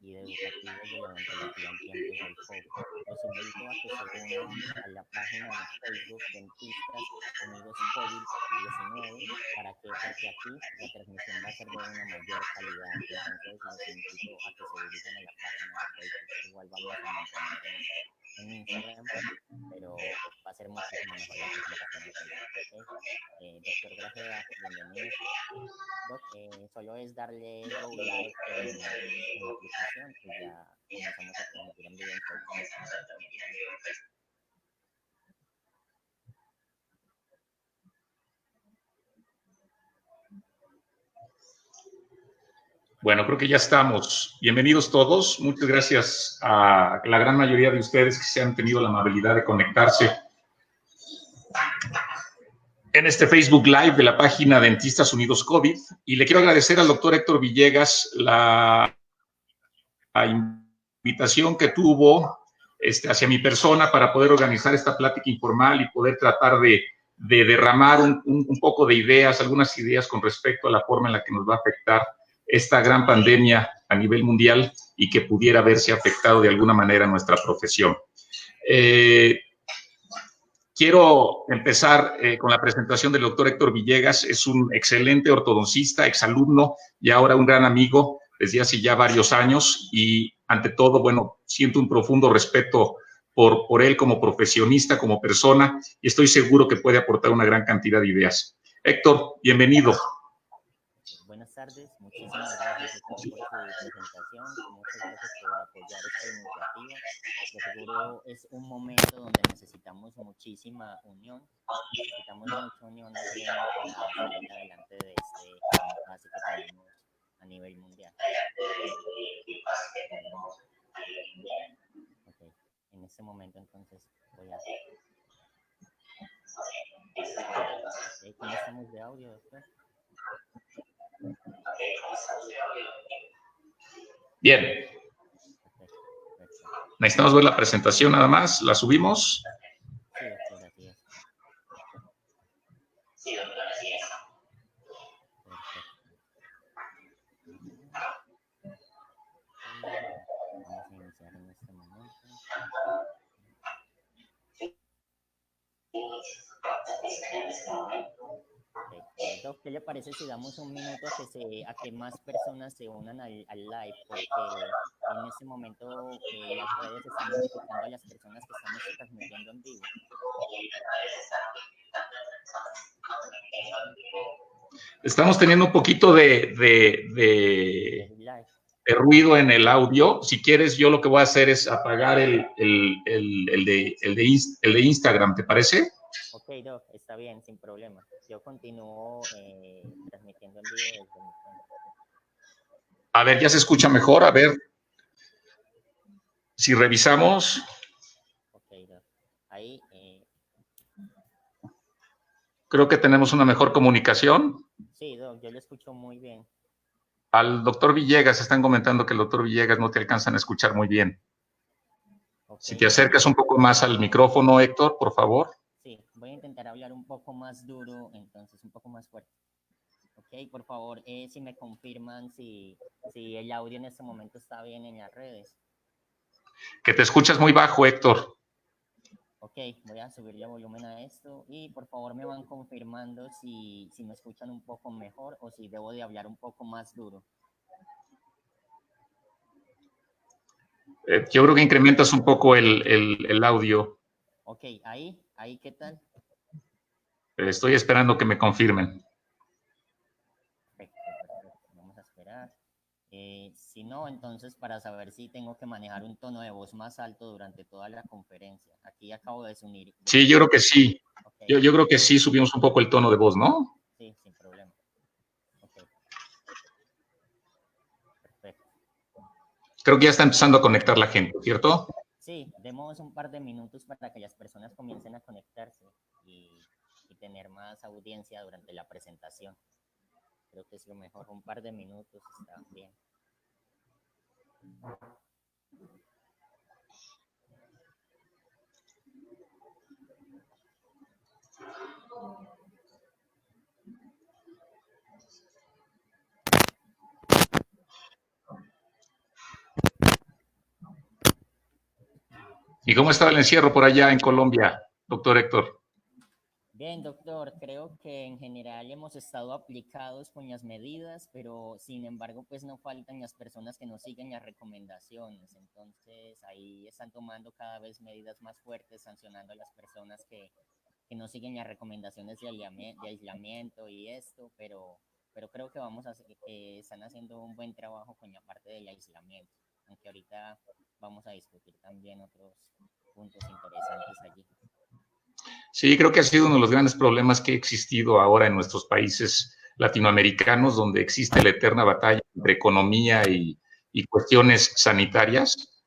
y educativos de la odontología en tiempos del COVID. Los invito a que se unan a la página de Facebook Dentistas Unidos COVID-19 porque aquí la transmisión va a ser de una mayor calidad. Entonces los invito a que se dirijan a la página de Facebook. Igual vamos a mantener en Instagram, pero va a ser muchísimo mejor la presentación en Facebook, ¿ok? Doctor Grajeda, bienvenido. Doc, solo es darle go live en la aplicación y ya comenzamos a transmitir en vivo en Facebook. Bueno, creo que ya estamos. Bienvenidos todos. Muchas gracias a la gran mayoría de ustedes que se han tenido la amabilidad de conectarse en este Facebook Live de la página Dentistas Unidos COVID. Y le quiero agradecer al doctor Héctor Villegas la invitación que tuvo hacia mi persona para poder organizar esta plática informal y poder tratar de derramar un poco de ideas, algunas ideas con respecto a la forma en la que nos va a afectar esta gran pandemia a nivel mundial y que pudiera verse afectado de alguna manera nuestra profesión. Quiero empezar con la presentación del doctor Héctor Villegas. Es un excelente ortodoncista, exalumno y ahora un gran amigo desde hace ya varios años y ante todo, bueno, siento un profundo respeto por él como profesionista, como persona y estoy seguro que puede aportar una gran cantidad de ideas. Héctor, bienvenido. Buenas tardes, muchísimas gracias doctor por su presentación, muchas gracias por apoyar esta iniciativa. De seguro es un momento donde necesitamos muchísima unión, necesitamos mucha unión y gremio para salir adelante de este impasse que tenemos a nivel mundial. Ok, en este momento entonces voy a... Ok, ¿cómo estamos de audio, doctor? Bien. Perfecto. Necesitamos ver la presentación nada más. ¿La subimos? Sí, doctor, así es. Sí, doctor, así es. Perfecto. Vamos a iniciar en este momento. Okay. Doc, ¿qué le parece si damos un minuto a que más personas se unan al live? Porque en este momento las redes están notificando a las personas que estamos transmitiendo en vivo. Estamos teniendo un poquito de ruido en el audio. Si quieres, yo lo que voy a hacer es apagar el de Instagram, ¿te parece? Ok, Doc, está bien, sin problema. Yo continúo transmitiendo en vivo desde mi cuenta. A ver, ya se escucha mejor. A ver si revisamos. Ok, Doc. Ahí. Creo que tenemos una mejor comunicación. Sí, Doc, yo lo escucho muy bien. Al doctor Villegas están comentando que el doctor Villegas no te alcanzan a escuchar muy bien. Okay. Si te acercas un poco más al micrófono, Héctor, por favor. Sí, voy a intentar hablar un poco más duro, entonces un poco más fuerte. Ok, por favor, si me confirman si el audio en este momento está bien en las redes. Que te escuchas muy bajo, Héctor. Ok, voy a subirle volumen a esto y por favor me van confirmando si me escuchan un poco mejor o si debo de hablar un poco más duro. Yo creo que incrementas un poco el audio. Ok, ahí, ¿qué tal? Estoy esperando que me confirmen. Perfecto. Vamos a esperar. Si no, entonces para saber si tengo que manejar un tono de voz más alto durante toda la conferencia. Aquí acabo de unir. Sí, yo creo que sí. Okay. Yo creo que sí subimos un poco el tono de voz, ¿no? Sí, sin problema. Ok. Perfecto. Creo que ya está empezando a conectar la gente, ¿cierto? Sí, demos un par de minutos para que las personas comiencen a conectarse y tener más audiencia durante la presentación. Creo que es lo mejor. Un par de minutos está bien. ¿Y cómo está el encierro por allá en Colombia, doctor Héctor? Bien, doctor, creo que en general hemos estado aplicados con las medidas, pero sin embargo, pues no faltan las personas que no siguen las recomendaciones. Entonces, ahí están tomando cada vez medidas más fuertes, sancionando a las personas que no siguen las recomendaciones de aislamiento y esto, pero creo que que están haciendo un buen trabajo con la parte del aislamiento, aunque ahorita vamos a discutir también otros puntos interesantes allí. Sí, creo que ha sido uno de los grandes problemas que ha existido ahora en nuestros países latinoamericanos, donde existe la eterna batalla entre economía y cuestiones sanitarias,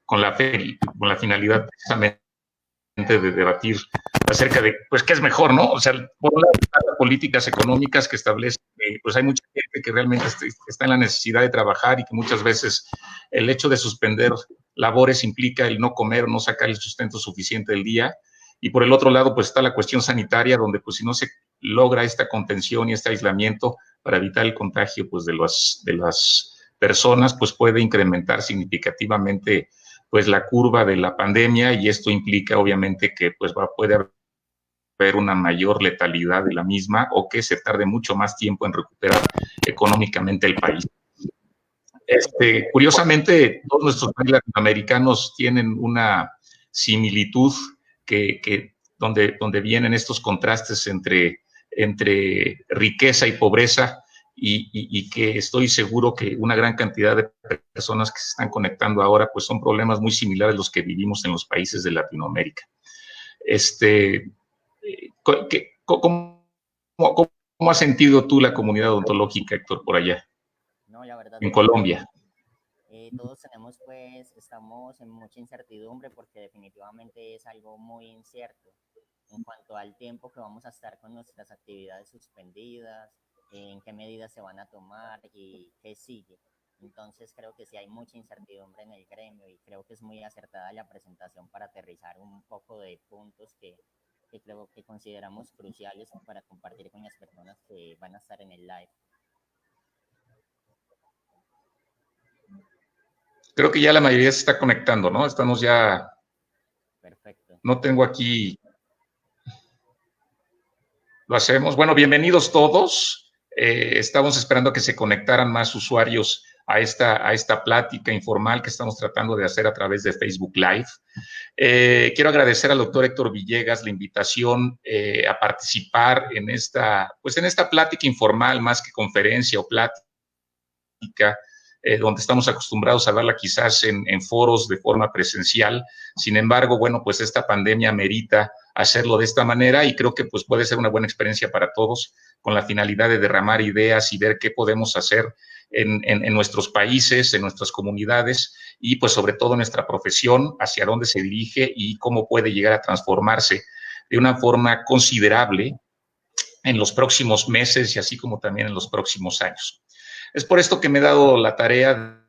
con la finalidad precisamente de debatir acerca de, pues, qué es mejor, ¿no? O sea, por un lado, las políticas económicas que establecen, pues hay mucha gente que realmente está en la necesidad de trabajar y que muchas veces el hecho de suspender labores implica el no comer o no sacar el sustento suficiente del día. Y por el otro lado, pues está la cuestión sanitaria, donde pues si no se logra esta contención y este aislamiento para evitar el contagio pues de las personas, pues puede incrementar significativamente pues la curva de la pandemia y esto implica obviamente que pues puede haber una mayor letalidad de la misma o que se tarde mucho más tiempo en recuperar económicamente el país. Sí, Curiosamente, todos nuestros países latinoamericanos tienen una similitud donde vienen estos contrastes entre riqueza y pobreza y que estoy seguro que una gran cantidad de personas que se están conectando ahora pues son problemas muy similares a los que vivimos en los países de Latinoamérica. ¿Cómo, cómo has sentido tú la comunidad odontológica, Héctor, por allá, no, la verdad, en doctor, Colombia? todos estamos en mucha incertidumbre porque definitivamente es algo muy incierto en cuanto al tiempo que vamos a estar con nuestras actividades suspendidas, en qué medidas se van a tomar y qué sigue. Entonces creo que sí hay mucha incertidumbre en el gremio y creo que es muy acertada la presentación para aterrizar un poco de puntos que creo que consideramos cruciales para compartir con las personas que van a estar en el live. Creo que ya la mayoría se está conectando, ¿no? Estamos ya, Perfecto. no tengo aquí, lo hacemos. Bueno, bienvenidos todos. Estamos esperando a que se conectaran más usuarios a esta plática informal que estamos tratando de hacer a través de Facebook Live. Quiero agradecer al doctor Héctor Villegas la invitación a participar pues en esta plática informal, más que conferencia o plática, donde estamos acostumbrados a darla quizás en foros de forma presencial. Sin embargo, bueno, pues esta pandemia amerita hacerlo de esta manera y creo que pues puede ser una buena experiencia para todos con la finalidad de derramar ideas y ver qué podemos hacer en nuestros países, en nuestras comunidades y pues sobre todo nuestra profesión, hacia dónde se dirige y cómo puede llegar a transformarse de una forma considerable en los próximos meses y así como también en los próximos años. Es por esto que me he dado la tarea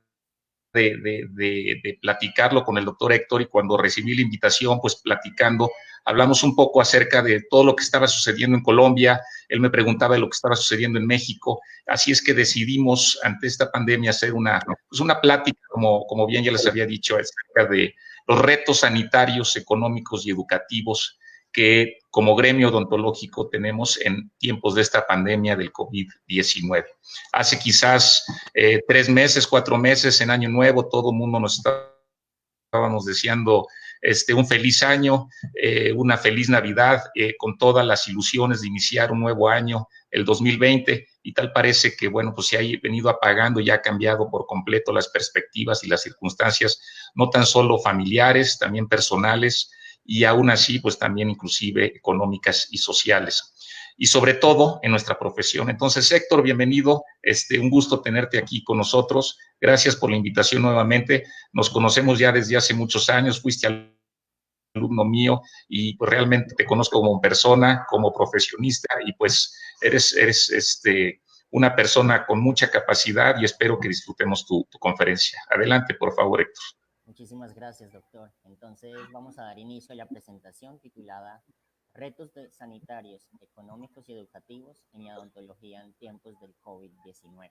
de platicarlo con el doctor Héctor y cuando recibí la invitación, pues platicando, hablamos un poco acerca de todo lo que estaba sucediendo en Colombia, él me preguntaba de lo que estaba sucediendo en México, así es que decidimos ante esta pandemia hacer pues una plática, como bien ya les había dicho, acerca de los retos sanitarios, económicos y educativos que como gremio odontológico tenemos en tiempos de esta pandemia del COVID-19. Hace quizás 3 meses, 4 meses, en Año Nuevo, todo el mundo nos estábamos deseando un feliz año, una feliz Navidad, con todas las ilusiones de iniciar un nuevo año, el 2020, y tal parece que, bueno, pues se ha venido apagando y ha cambiado por completo las perspectivas y las circunstancias, no tan solo familiares, también personales, y aún así, pues también inclusive económicas y sociales. Y sobre todo en nuestra profesión. Entonces, Héctor, bienvenido, un gusto tenerte aquí con nosotros. Gracias por la invitación nuevamente. Nos conocemos ya desde hace muchos años, fuiste alumno mío y pues realmente te conozco como persona, como profesionista y pues eres una persona con mucha capacidad y espero que disfrutemos tu conferencia. Adelante, por favor, Héctor. Muchísimas gracias, doctor. Entonces vamos a dar inicio a la presentación titulada Retos sanitarios, económicos y educativos en la odontología en tiempos del COVID-19.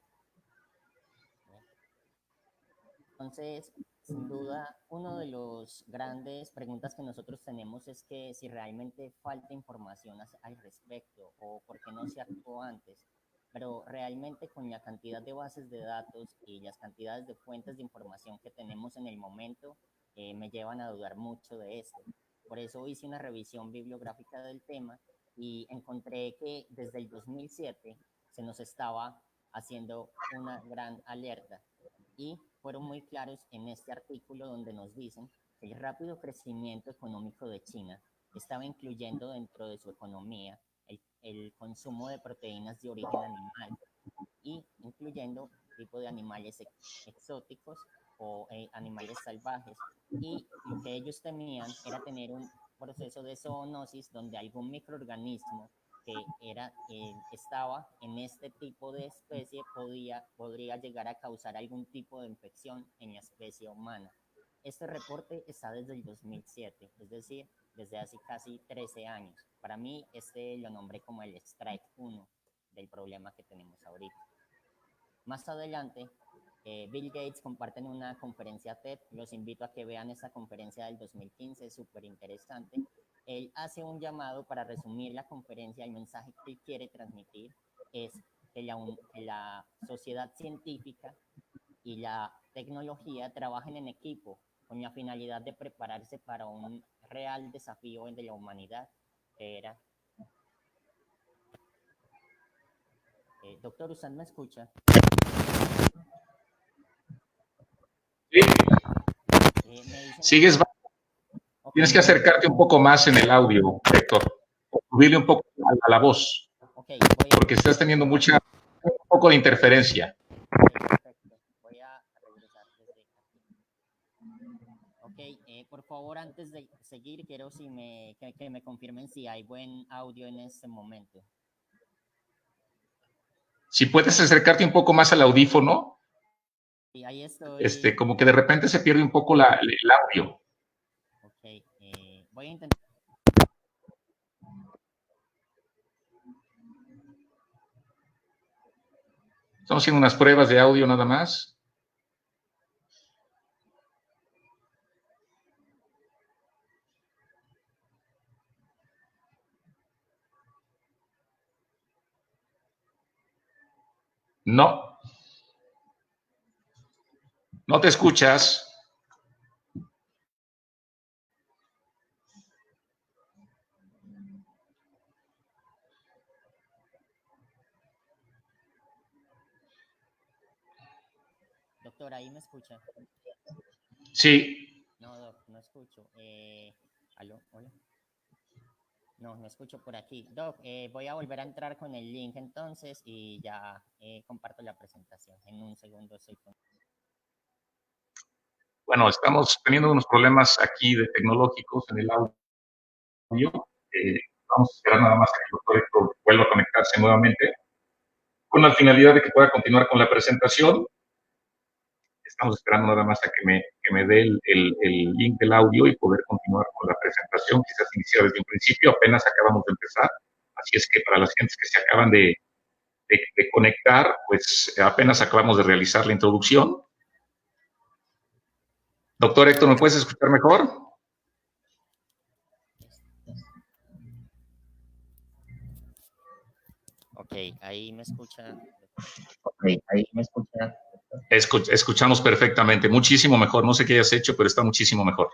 Entonces, sin duda, uno de los grandes preguntas que nosotros tenemos es que si realmente falta información al respecto o por qué no se actuó antes. Pero realmente con la cantidad de bases de datos y las cantidades de fuentes de información que tenemos en el momento, me llevan a dudar mucho de esto. Por eso hice una revisión bibliográfica del tema y encontré que desde el 2007 se nos estaba haciendo una gran alerta y fueron muy claros en este artículo donde nos dicen que el rápido crecimiento económico de China estaba incluyendo dentro de su economía el consumo de proteínas de origen animal y incluyendo tipo de animales exóticos o animales salvajes. Y lo que ellos temían era tener un proceso de zoonosis donde algún microorganismo que estaba en este tipo de especie podría llegar a causar algún tipo de infección en la especie humana. Este reporte está desde el 2007, es decir, desde hace casi 13 años. Para mí, este lo nombré como el Strike 1 del problema que tenemos ahorita. Más adelante, Bill Gates comparte en una conferencia TED, los invito a que vean esa conferencia del 2015, es súper interesante. Él hace un llamado para resumir la conferencia, el mensaje que él quiere transmitir es que la sociedad científica y la tecnología trabajen en equipo con la finalidad de prepararse para un real desafío de la humanidad, que era... doctor, ¿usted me escucha? Sí. Me Sigues, okay. Tienes que acercarte un poco más en el audio, Héctor, subirle un poco a la voz, Okay, porque estás teniendo un poco de interferencia. Okay, perfecto. Voy a regresar desde aquí. Ok, por favor, antes de seguir, quiero que me confirmen si hay buen audio en este momento. Si puedes acercarte un poco más al audífono, Sí, ahí estoy. como que de repente se pierde un poco el audio. Ok, voy a intentar. Estamos haciendo unas pruebas de audio nada más. No. No te escuchas. Doctor, ahí me escucha. Sí. No, doc, no escucho. ¿Aló? ¿Hola? No, no escucho por aquí. Doc, voy a volver a entrar con el link entonces y ya comparto la presentación. En un segundo estoy con... Bueno, estamos teniendo unos problemas aquí tecnológicos en el audio. Vamos a esperar nada más a que el doctor Héctor vuelva a conectarse nuevamente con la finalidad de que pueda continuar con la presentación. Estamos esperando nada más a que me dé el link del audio y poder continuar con la presentación, quizás iniciar desde un principio, apenas acabamos de empezar, así es que para las gentes que se acaban de conectar, pues apenas acabamos de realizar la introducción. Doctor Héctor, ¿me puedes escuchar mejor? Ok, ahí me escucha. Ok, ahí me escucha. Escuchamos perfectamente, muchísimo mejor. No sé qué hayas hecho, pero está muchísimo mejor.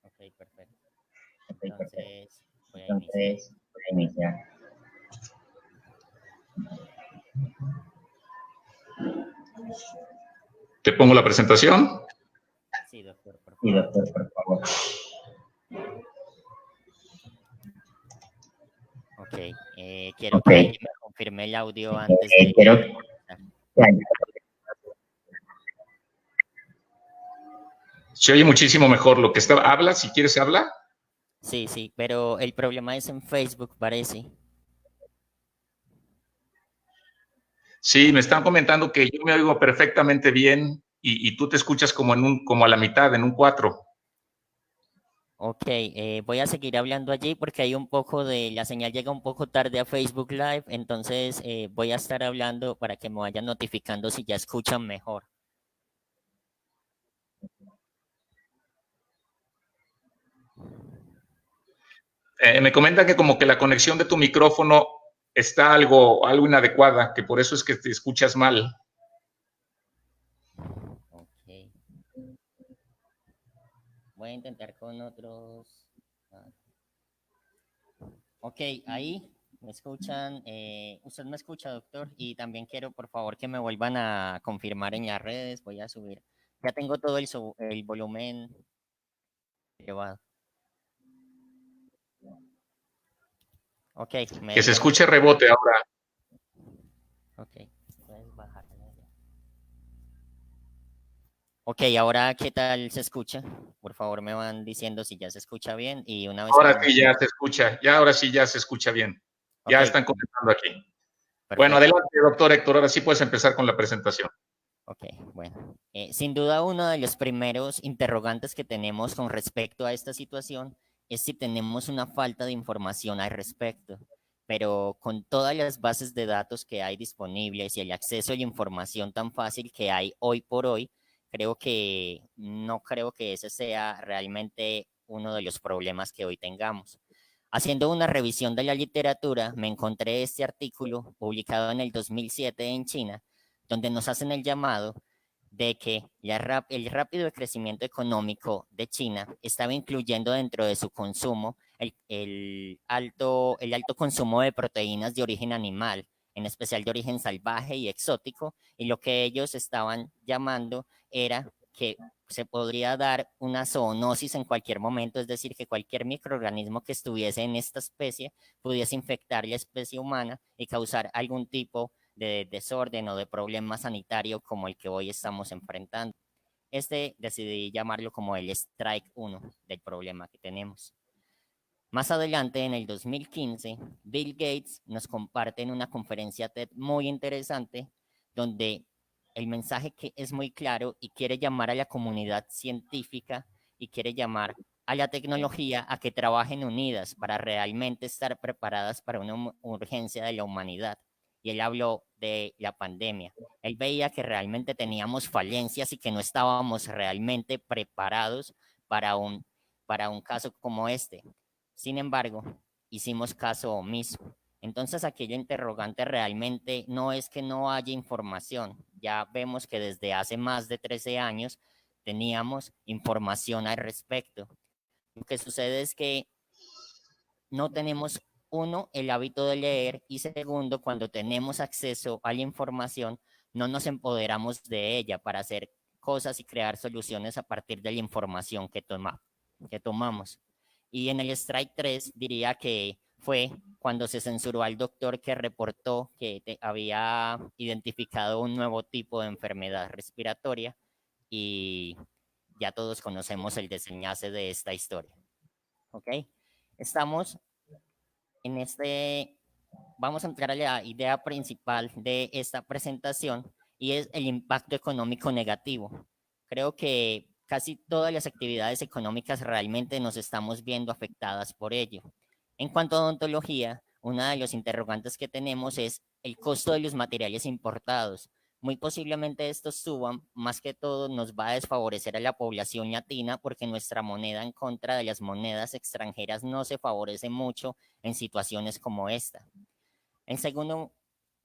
Ok, perfecto. Okay, Entonces, voy a iniciar. entonces, voy a iniciar. ¿Te pongo la presentación? Sí, doctor, por Sí, favor. doctor, por favor. Ok, quiero que me confirme el audio antes de... Quiero... Se oye muchísimo mejor lo que está. ¿Habla? Si quieres, habla. Sí, sí, pero el problema es en Facebook, parece. Sí, me están comentando que yo me oigo perfectamente bien y tú te escuchas como a la mitad, en un 4. Ok, voy a seguir hablando allí porque hay un poco la señal llega un poco tarde a Facebook Live, entonces voy a estar hablando para que me vayan notificando si ya escuchan mejor. Me comentan que como que la conexión de tu micrófono está algo inadecuada, que por eso es que te escuchas mal. Ok. Voy a intentar con otros. Ok, ahí me escuchan. Usted me escucha, doctor. Y también quiero, por favor, que me vuelvan a confirmar en las redes. Voy a subir. Ya tengo todo el volumen llevado. Ok, me Que se dijeron. escuche rebote ahora. Ok, puedes bajar. Ok, ahora, ¿qué tal se escucha? Por favor, me van diciendo si ya se escucha bien y una vez que Ahora me... sí ya se escucha, ya ahora sí ya se escucha bien. Ok, Ya están comentando aquí. Bueno, perfecto. adelante, doctor Héctor, ahora sí puedes empezar con la presentación. Ok, bueno. Sin duda, uno de los primeros interrogantes que tenemos con respecto a esta situación es si tenemos una falta de información al respecto. Pero con todas las bases de datos que hay disponibles y el acceso a la información tan fácil que hay hoy por hoy, no creo que ese sea realmente uno de los problemas que hoy tengamos. Haciendo una revisión de la literatura, me encontré este artículo publicado en el 2007 en China, donde nos hacen el llamado de que el rápido crecimiento económico de China estaba incluyendo dentro de su consumo el alto consumo de proteínas de origen animal, en especial de origen salvaje y exótico, y lo que ellos estaban llamando era que se podría dar una zoonosis en cualquier momento, es decir, que cualquier microorganismo que estuviese en esta especie pudiese infectar la especie humana y causar algún tipo de desorden o de problema sanitario como el que hoy estamos enfrentando. Decidí llamarlo como el Strike 1 del problema que tenemos. Más adelante, en el 2015, Bill Gates nos comparte en una conferencia TED muy interesante donde el mensaje que es muy claro y quiere llamar a la comunidad científica y quiere llamar a la tecnología a que trabajen unidas para realmente estar preparadas para una urgencia de la humanidad. Y él habló de la pandemia. Él veía que realmente teníamos falencias y que no estábamos realmente preparados para un caso como este. Sin embargo, hicimos caso omiso. Entonces, aquella interrogante realmente no es que no haya información. Ya vemos que desde hace más de 13 años teníamos información al respecto. Lo que sucede es que no tenemos, uno, el hábito de leer y segundo, cuando tenemos acceso a la información, no nos empoderamos de ella para hacer cosas y crear soluciones a partir de la información que tomamos. Y en el Strike 3 diría que fue cuando se censuró al doctor que reportó que había identificado un nuevo tipo de enfermedad respiratoria y ya todos conocemos el desenlace de esta historia. ¿Ok? Estamos en vamos a entrar a la idea principal de esta presentación y es el impacto económico negativo. Creo que casi todas las actividades económicas realmente nos estamos viendo afectadas por ello. En cuanto a odontología, uno de los interrogantes que tenemos es el costo de los materiales importados. Muy posiblemente estos suban, más que todo nos va a desfavorecer a la población latina porque nuestra moneda en contra de las monedas extranjeras no se favorece mucho en situaciones como esta. En segundo,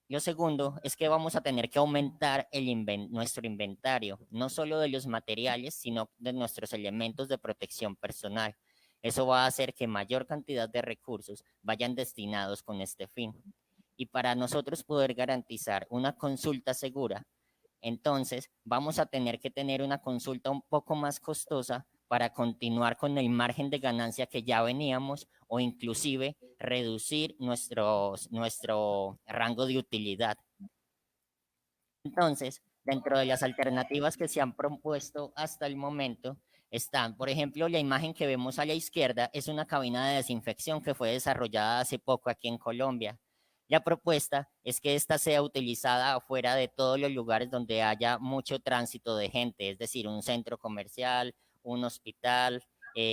lo segundo es que vamos a tener que aumentar nuestro inventario, no solo de los materiales, sino de nuestros elementos de protección personal. Eso va a hacer que mayor cantidad de recursos vayan destinados con este fin. Y para nosotros poder garantizar una consulta segura, entonces vamos a tener que tener una consulta un poco más costosa para continuar con el margen de ganancia que ya veníamos o inclusive reducir nuestro rango de utilidad. Entonces, dentro de las alternativas que se han propuesto hasta el momento, están, por ejemplo, la imagen que vemos a la izquierda es una cabina de desinfección que fue desarrollada hace poco aquí en Colombia. La propuesta es que esta sea utilizada afuera de todos los lugares donde haya mucho tránsito de gente, es decir, un centro comercial, un hospital,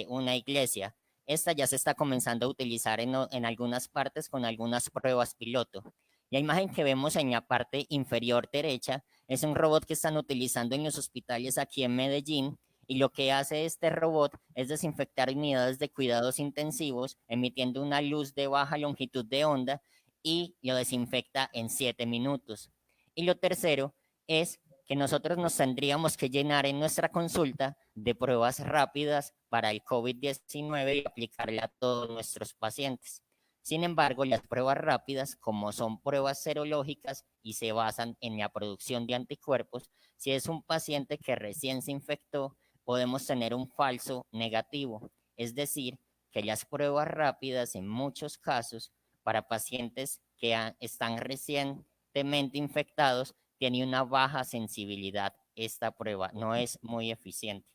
una iglesia. Esta ya se está comenzando a utilizar en algunas partes con algunas pruebas piloto. La imagen que vemos en la parte inferior derecha es un robot que están utilizando en los hospitales aquí en Medellín y lo que hace este robot es desinfectar unidades de cuidados intensivos emitiendo una luz de baja longitud de onda y lo desinfecta en 7 minutos. Y lo tercero es que nosotros nos tendríamos que llenar en nuestra consulta de pruebas rápidas para el COVID-19 y aplicarla a todos nuestros pacientes. Sin embargo, las pruebas rápidas, como son pruebas serológicas y se basan en la producción de anticuerpos, si es un paciente que recién se infectó, podemos tener un falso negativo. Es decir, que las pruebas rápidas en muchos casos para pacientes que están recientemente infectados tiene una baja sensibilidad. Esta prueba no es muy eficiente.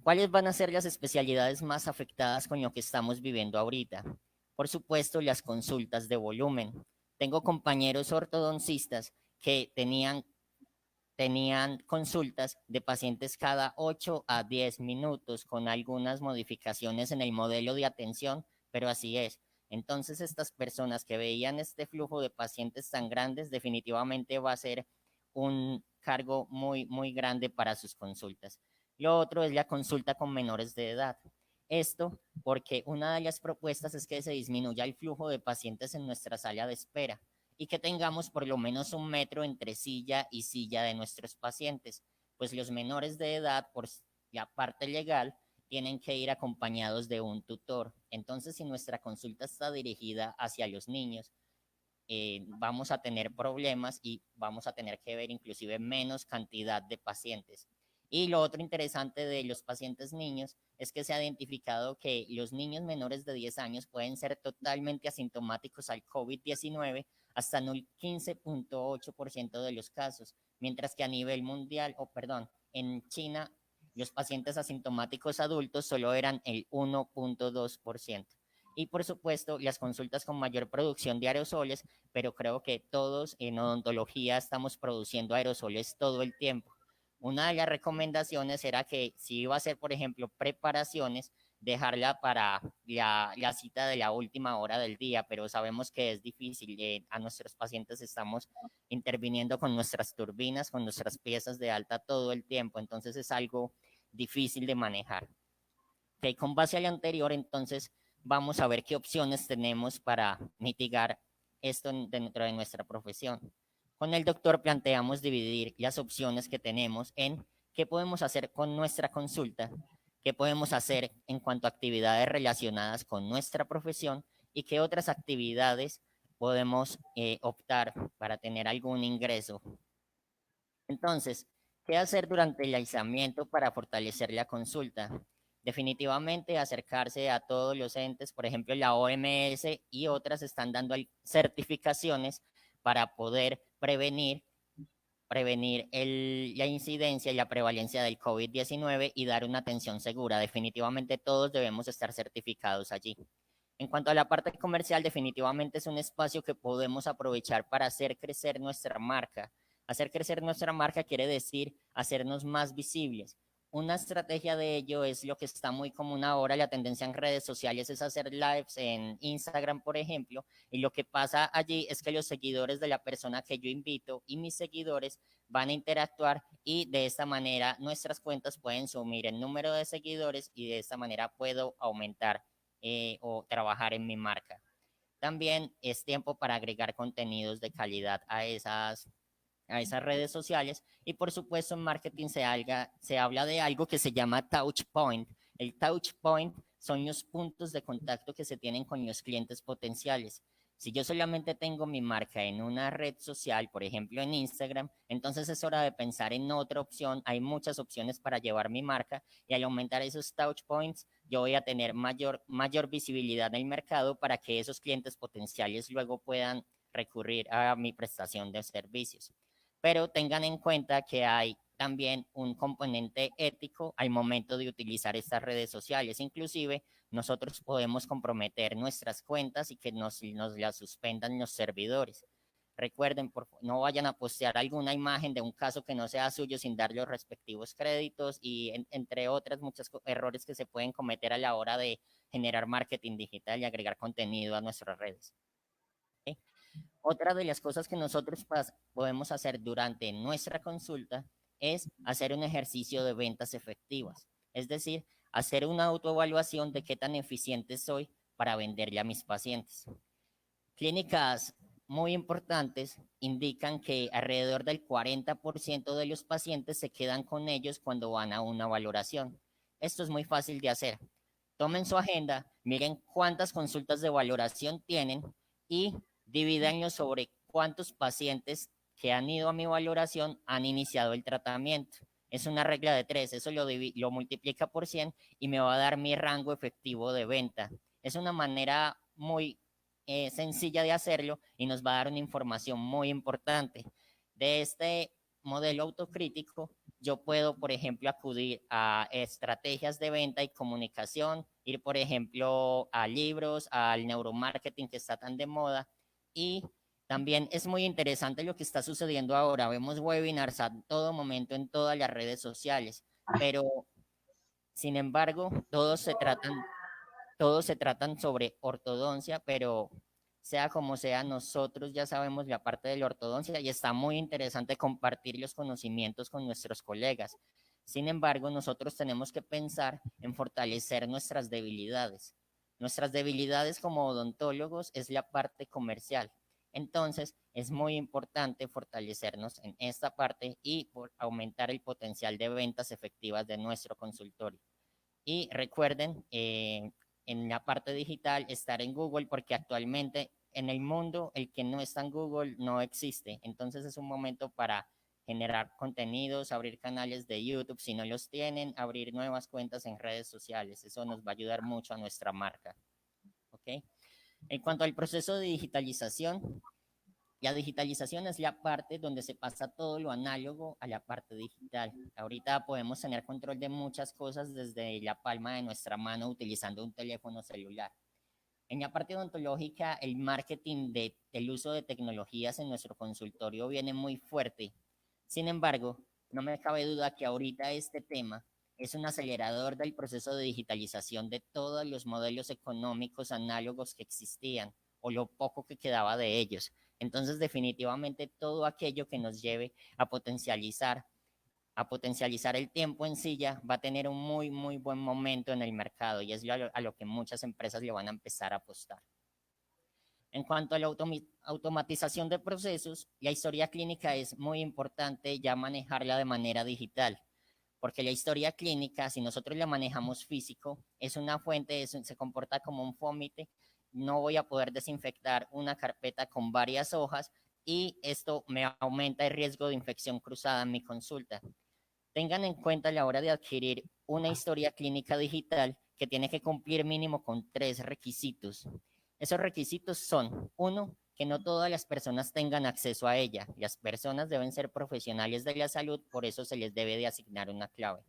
¿Cuáles van a ser las especialidades más afectadas con lo que estamos viviendo ahorita? Por supuesto, las consultas de volumen. Tengo compañeros ortodoncistas que tenían consultas de pacientes cada 8 a 10 minutos con algunas modificaciones en el modelo de atención, pero así es. Entonces, estas personas que veían este flujo de pacientes tan grandes definitivamente va a ser un cargo muy, muy grande para sus consultas. Lo otro es la consulta con menores de edad. Esto porque una de las propuestas es que se disminuya el flujo de pacientes en nuestra sala de espera y que tengamos por lo menos 1 metro entre silla y silla de nuestros pacientes, pues los menores de edad, por la parte legal, tienen que ir acompañados de un tutor. Entonces, si nuestra consulta está dirigida hacia los niños, vamos a tener problemas y vamos a tener que ver inclusive menos cantidad de pacientes. Y lo otro interesante de los pacientes niños es que se ha identificado que los niños menores de 10 años pueden ser totalmente asintomáticos al COVID-19 hasta en el 15.8% de los casos, mientras que a nivel mundial, en China, los pacientes asintomáticos adultos solo eran el 1.2%. Y por supuesto, las consultas con mayor producción de aerosoles, pero creo que todos en odontología estamos produciendo aerosoles todo el tiempo. Una de las recomendaciones era que si iba a hacer, por ejemplo, preparaciones, dejarla para la cita de la última hora del día, pero sabemos que es difícil. A nuestros pacientes estamos interviniendo con nuestras turbinas, con nuestras piezas de alta todo el tiempo, entonces es algo difícil de manejar. Okay, con base al anterior, entonces vamos a ver qué opciones tenemos para mitigar esto dentro de nuestra profesión. Con el doctor planteamos dividir las opciones que tenemos en qué podemos hacer con nuestra consulta, qué podemos hacer en cuanto a actividades relacionadas con nuestra profesión y qué otras actividades podemos optar para tener algún ingreso. Entonces, ¿qué hacer durante el aislamiento para fortalecer la consulta? Definitivamente acercarse a todos los entes, por ejemplo, la OMS y otras están dando certificaciones para poder prevenir la incidencia y la prevalencia del COVID-19 y dar una atención segura. Definitivamente todos debemos estar certificados allí. En cuanto a la parte comercial, definitivamente es un espacio que podemos aprovechar para hacer crecer nuestra marca. Hacer crecer nuestra marca quiere decir hacernos más visibles. Una estrategia de ello es lo que está muy común ahora, la tendencia en redes sociales es hacer lives en Instagram, por ejemplo, y lo que pasa allí es que los seguidores de la persona que yo invito y mis seguidores van a interactuar y de esta manera nuestras cuentas pueden sumir el número de seguidores y de esta manera puedo aumentar o trabajar en mi marca. También es tiempo para agregar contenidos de calidad a esas redes sociales y por supuesto en marketing se habla de algo que se llama touch point. El touch point son los puntos de contacto que se tienen con los clientes potenciales. Si yo solamente tengo mi marca en una red social, por ejemplo en Instagram, entonces es hora de pensar en otra opción. Hay muchas opciones para llevar mi marca y al aumentar esos touch points, yo voy a tener mayor visibilidad en el mercado para que esos clientes potenciales luego puedan recurrir a mi prestación de servicios. Pero tengan en cuenta que hay también un componente ético al momento de utilizar estas redes sociales. Inclusive nosotros podemos comprometer nuestras cuentas y que nos las suspendan los servidores. Recuerden, no vayan a postear alguna imagen de un caso que no sea suyo sin dar los respectivos créditos y entre otras muchos errores que se pueden cometer a la hora de generar marketing digital y agregar contenido a nuestras redes. Otra de las cosas que nosotros podemos hacer durante nuestra consulta es hacer un ejercicio de ventas efectivas. Es decir, hacer una autoevaluación de qué tan eficiente soy para venderle a mis pacientes. Clínicas muy importantes indican que alrededor del 40% de los pacientes se quedan con ellos cuando van a una valoración. Esto es muy fácil de hacer. Tomen su agenda, miren cuántas consultas de valoración tienen y divídanlo sobre cuántos pacientes que han ido a mi valoración han iniciado el tratamiento. Es una regla de 3, eso lo multiplica por 100 y me va a dar mi rango efectivo de venta. Es una manera muy sencilla de hacerlo y nos va a dar una información muy importante. De este modelo autocrítico, yo puedo, por ejemplo, acudir a estrategias de venta y comunicación, ir, por ejemplo, a libros, al neuromarketing que está tan de moda, y también es muy interesante lo que está sucediendo ahora. Vemos webinars a todo momento en todas las redes sociales, pero sin embargo, todos se tratan sobre ortodoncia, pero sea como sea, nosotros ya sabemos la parte de la ortodoncia y está muy interesante compartir los conocimientos con nuestros colegas. Sin embargo, nosotros tenemos que pensar en fortalecer nuestras debilidades. Nuestras debilidades como odontólogos es la parte comercial. Entonces, es muy importante fortalecernos en esta parte y por aumentar el potencial de ventas efectivas de nuestro consultorio. Y recuerden, en la parte digital, estar en Google, porque actualmente en el mundo el que no está en Google no existe. Entonces es un momento para generar contenidos, abrir canales de YouTube si no los tienen, abrir nuevas cuentas en redes sociales. Eso nos va a ayudar mucho a nuestra marca. ¿Ok? En cuanto al proceso de digitalización, la digitalización es la parte donde se pasa todo lo análogo a la parte digital. Ahorita podemos tener control de muchas cosas desde la palma de nuestra mano utilizando un teléfono celular. En la parte odontológica, el marketing del uso de tecnologías en nuestro consultorio viene muy fuerte. Sin embargo, no me cabe duda que ahorita este tema es un acelerador del proceso de digitalización de todos los modelos económicos análogos que existían o lo poco que quedaba de ellos. Entonces, definitivamente todo aquello que nos lleve a potencializar el tiempo en silla va a tener un muy, muy buen momento en el mercado y es a lo que muchas empresas le van a empezar a apostar. En cuanto a la automatización de procesos, la historia clínica es muy importante ya manejarla de manera digital, porque la historia clínica, si nosotros la manejamos físico, es una fuente, se comporta como un fómite, no voy a poder desinfectar una carpeta con varias hojas y esto me aumenta el riesgo de infección cruzada en mi consulta. Tengan en cuenta a la hora de adquirir una historia clínica digital que tiene que cumplir mínimo con 3 requisitos. Esos requisitos son, 1, que no todas las personas tengan acceso a ella. Las personas deben ser profesionales de la salud, por eso se les debe de asignar una clave.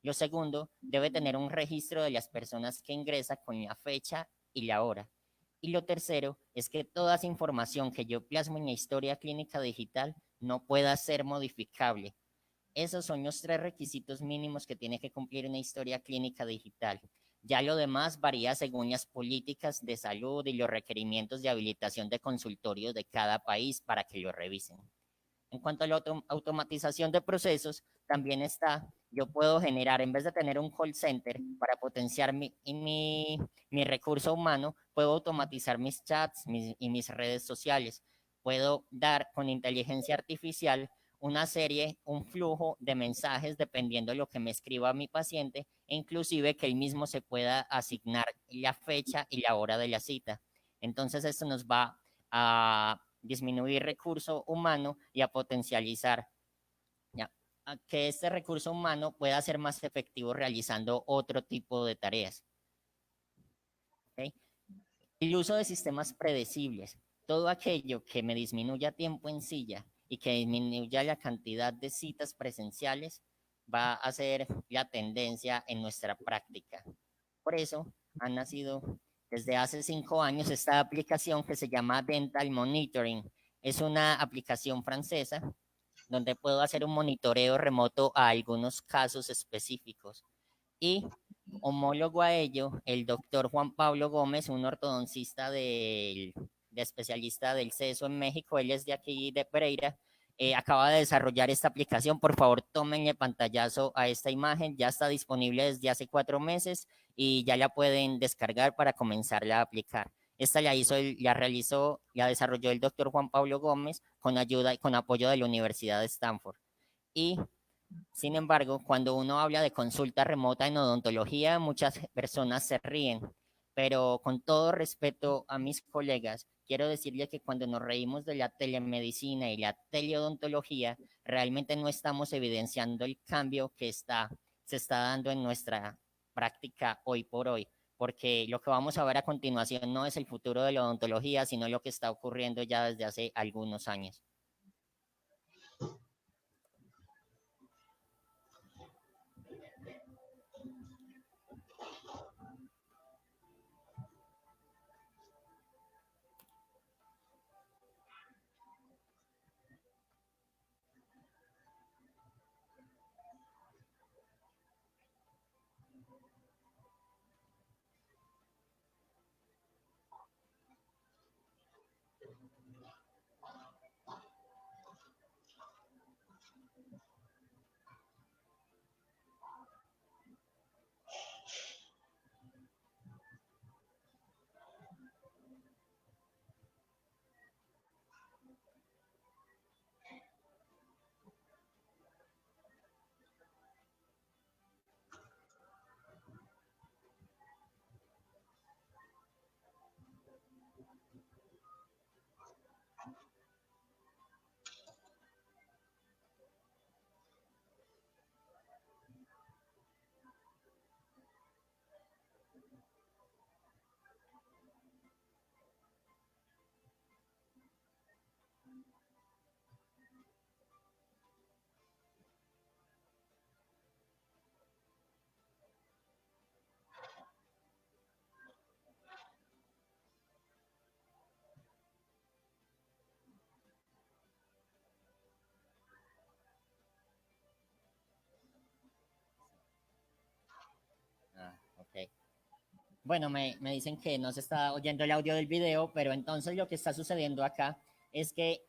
Lo segundo, debe tener un registro de las personas que ingresan con la fecha y la hora. Y lo tercero es que toda esa información que yo plasmo en la historia clínica digital no pueda ser modificable. Esos son los 3 requisitos mínimos que tiene que cumplir una historia clínica digital. Ya lo demás varía según las políticas de salud y los requerimientos de habilitación de consultorios de cada país para que lo revisen. En cuanto a la automatización de procesos, también está, yo puedo generar, en vez de tener un call center para potenciar mi recurso humano, puedo automatizar mis chats y mis redes sociales. Puedo dar con inteligencia artificial una serie, un flujo de mensajes dependiendo de lo que me escriba mi paciente e inclusive que él mismo se pueda asignar la fecha y la hora de la cita. Entonces esto nos va a disminuir recurso humano y a potencializar ¿ya? A que este recurso humano pueda ser más efectivo realizando otro tipo de tareas. ¿Okay? El uso de sistemas predecibles, todo aquello que me disminuya tiempo en silla y que disminuya la cantidad de citas presenciales va a ser la tendencia en nuestra práctica. Por eso han nacido desde hace 5 años esta aplicación que se llama Dental Monitoring. Es una aplicación francesa donde puedo hacer un monitoreo remoto a algunos casos específicos. Y homólogo a ello, el doctor Juan Pablo Gómez, un ortodoncista de especialista del CESO en México, él es de aquí de Pereira, acaba de desarrollar esta aplicación. Por favor, tómenle pantallazo a esta imagen. Ya está disponible desde hace 4 meses y ya la pueden descargar para comenzarla a aplicar. Esta la desarrolló el doctor Juan Pablo Gómez con ayuda y con apoyo de la Universidad de Stanford. Y sin embargo, cuando uno habla de consulta remota en odontología, muchas personas se ríen, pero con todo respeto a mis colegas, quiero decirles que cuando nos reímos de la telemedicina y la teleodontología, realmente no estamos evidenciando el cambio que se está dando en nuestra práctica hoy por hoy, porque lo que vamos a ver a continuación no es el futuro de la odontología, sino lo que está ocurriendo ya desde hace algunos años. Ok. Bueno, me dicen que no se está oyendo el audio del video, pero entonces lo que está sucediendo acá es que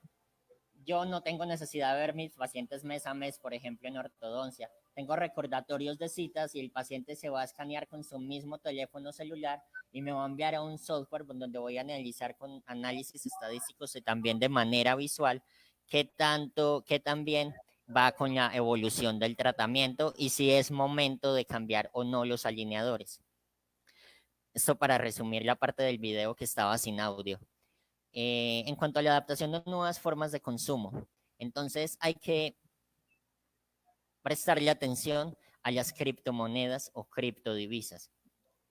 yo no tengo necesidad de ver mis pacientes mes a mes, por ejemplo, en ortodoncia. Tengo recordatorios de citas y el paciente se va a escanear con su mismo teléfono celular y me va a enviar a un software donde voy a analizar con análisis estadísticos y también de manera visual qué también va con la evolución del tratamiento y si es momento de cambiar o no los alineadores. Esto para resumir la parte del video que estaba sin audio. En cuanto a la adaptación de nuevas formas de consumo, entonces hay que prestarle atención a las criptomonedas o criptodivisas.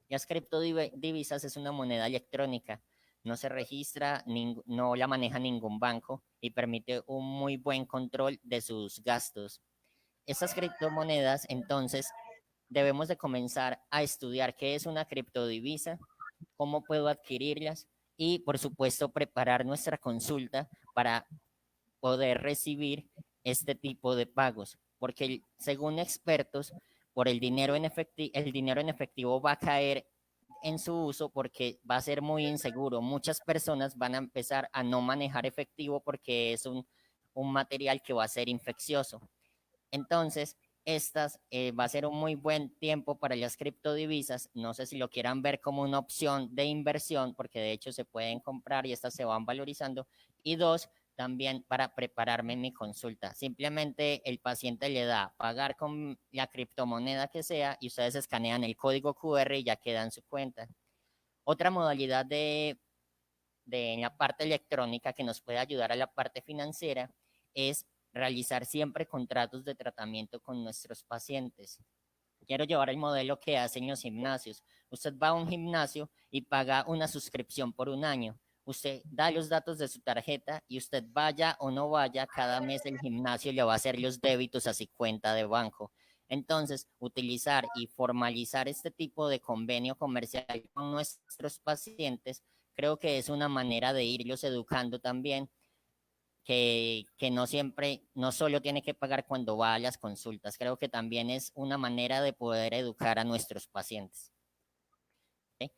Las criptodivisas es una moneda electrónica, no se registra, no la maneja ningún banco y permite un muy buen control de sus gastos. Estas criptomonedas, entonces, debemos de comenzar a estudiar qué es una criptodivisa, cómo puedo adquirirlas y, por supuesto, preparar nuestra consulta para poder recibir este tipo de pagos, porque según expertos, por el dinero en efectivo va a caer en su uso porque va a ser muy inseguro. Muchas personas van a empezar a no manejar efectivo porque es un material que va a ser infeccioso. Entonces, estas va a ser un muy buen tiempo para las criptodivisas. No sé si lo quieran ver como una opción de inversión, porque de hecho se pueden comprar y estas se van valorizando. Y dos, también para prepararme en mi consulta. Simplemente el paciente le da pagar con la criptomoneda que sea y ustedes escanean el código QR y ya queda en su cuenta. Otra modalidad en la parte electrónica que nos puede ayudar a la parte financiera es realizar siempre contratos de tratamiento con nuestros pacientes. Quiero llevar el modelo que hacen los gimnasios. Usted va a un gimnasio y paga una suscripción por un año. Usted da los datos de su tarjeta y usted vaya o no vaya, cada mes el gimnasio le va a hacer los débitos a su cuenta de banco. Entonces, utilizar y formalizar este tipo de convenio comercial con nuestros pacientes creo que es una manera de irlos educando también que no siempre, no solo tiene que pagar cuando va a las consultas, creo que también es una manera de poder educar a nuestros pacientes. ¿Okay?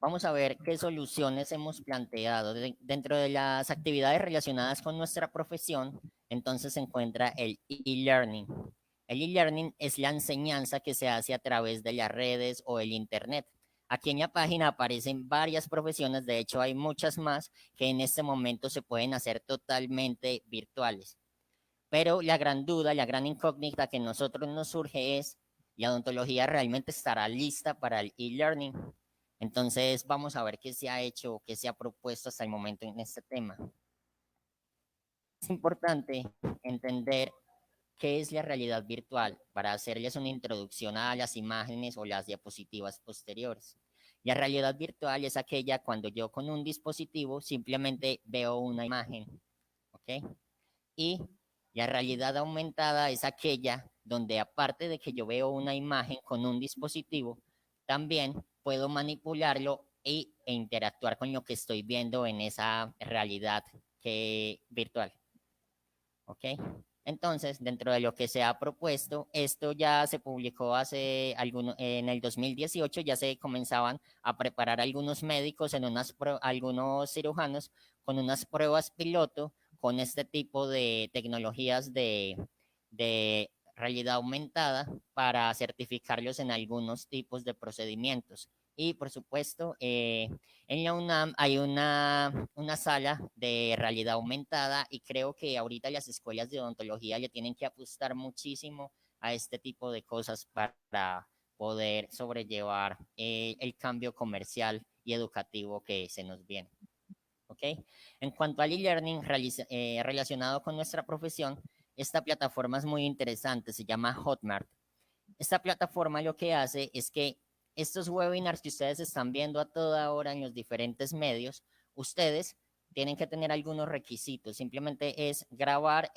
vamos a ver qué soluciones hemos planteado. Dentro de las actividades relacionadas con nuestra profesión, entonces se encuentra el e-learning. El e-learning es la enseñanza que se hace a través de las redes o el Internet. Aquí en la página aparecen varias profesiones, de hecho hay muchas más que en este momento se pueden hacer totalmente virtuales. Pero la gran duda, la gran incógnita que a nosotros nos surge es, ¿la odontología realmente estará lista para el e-learning? Entonces, vamos a ver qué se ha hecho, qué se ha propuesto hasta el momento en este tema. Es importante entender qué es la realidad virtual para hacerles una introducción a las imágenes o las diapositivas posteriores. La realidad virtual es aquella cuando yo con un dispositivo simplemente veo una imagen, ¿ok? Y la realidad aumentada es aquella donde aparte de que yo veo una imagen con un dispositivo, también puedo manipularlo e interactuar con lo que estoy viendo en esa realidad virtual. ¿Ok? Entonces, dentro de lo que se ha propuesto, esto ya se publicó en el 2018, ya se comenzaban a preparar algunos médicos, algunos cirujanos con unas pruebas piloto con este tipo de tecnologías de realidad aumentada para certificarlos en algunos tipos de procedimientos. Y por supuesto, en la UNAM hay una sala de realidad aumentada y creo que ahorita las escuelas de odontología le tienen que apostar muchísimo a este tipo de cosas para poder sobrellevar el cambio comercial y educativo que se nos viene. ¿Ok? En cuanto al e-learning relacionado con nuestra profesión, esta plataforma es muy interesante, se llama Hotmart. Esta plataforma lo que hace es que estos webinars que ustedes están viendo a toda hora en los diferentes medios, ustedes tienen que tener algunos requisitos. Simplemente es grabar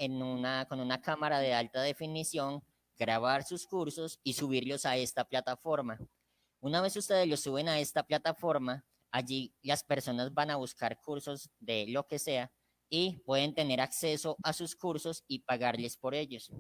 con una cámara de alta definición, grabar sus cursos y subirlos a esta plataforma. Una vez ustedes los suben a esta plataforma, allí las personas van a buscar cursos de lo que sea y pueden tener acceso a sus cursos y pagarles por ellos.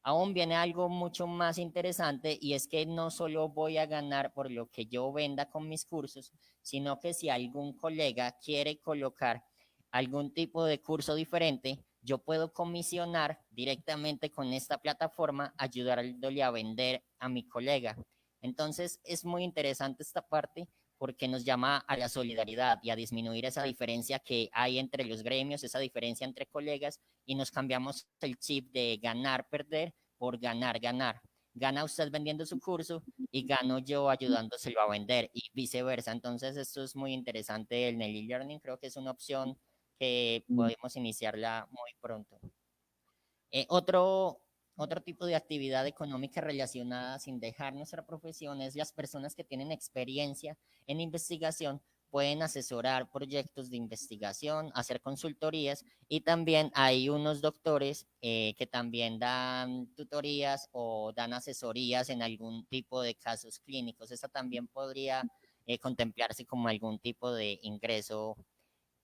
Aún viene algo mucho más interesante y es que no solo voy a ganar por lo que yo venda con mis cursos, sino que si algún colega quiere colocar algún tipo de curso diferente, yo puedo comisionar directamente con esta plataforma, ayudándole a vender a mi colega. Entonces es muy interesante esta parte porque nos llama a la solidaridad y a disminuir esa diferencia que hay entre los gremios, esa diferencia entre colegas, y nos cambiamos el chip de ganar, perder por ganar, ganar. Gana usted vendiendo su curso y gano yo ayudándoselo a vender y viceversa. Entonces esto es muy interesante en el e-learning, creo que es una opción que podemos iniciarla muy pronto. Otro tipo de actividad económica relacionada sin dejar nuestra profesión es las personas que tienen experiencia en investigación pueden asesorar proyectos de investigación, hacer consultorías y también hay unos doctores que también dan tutorías o dan asesorías en algún tipo de casos clínicos. Esa también podría contemplarse como algún tipo de ingreso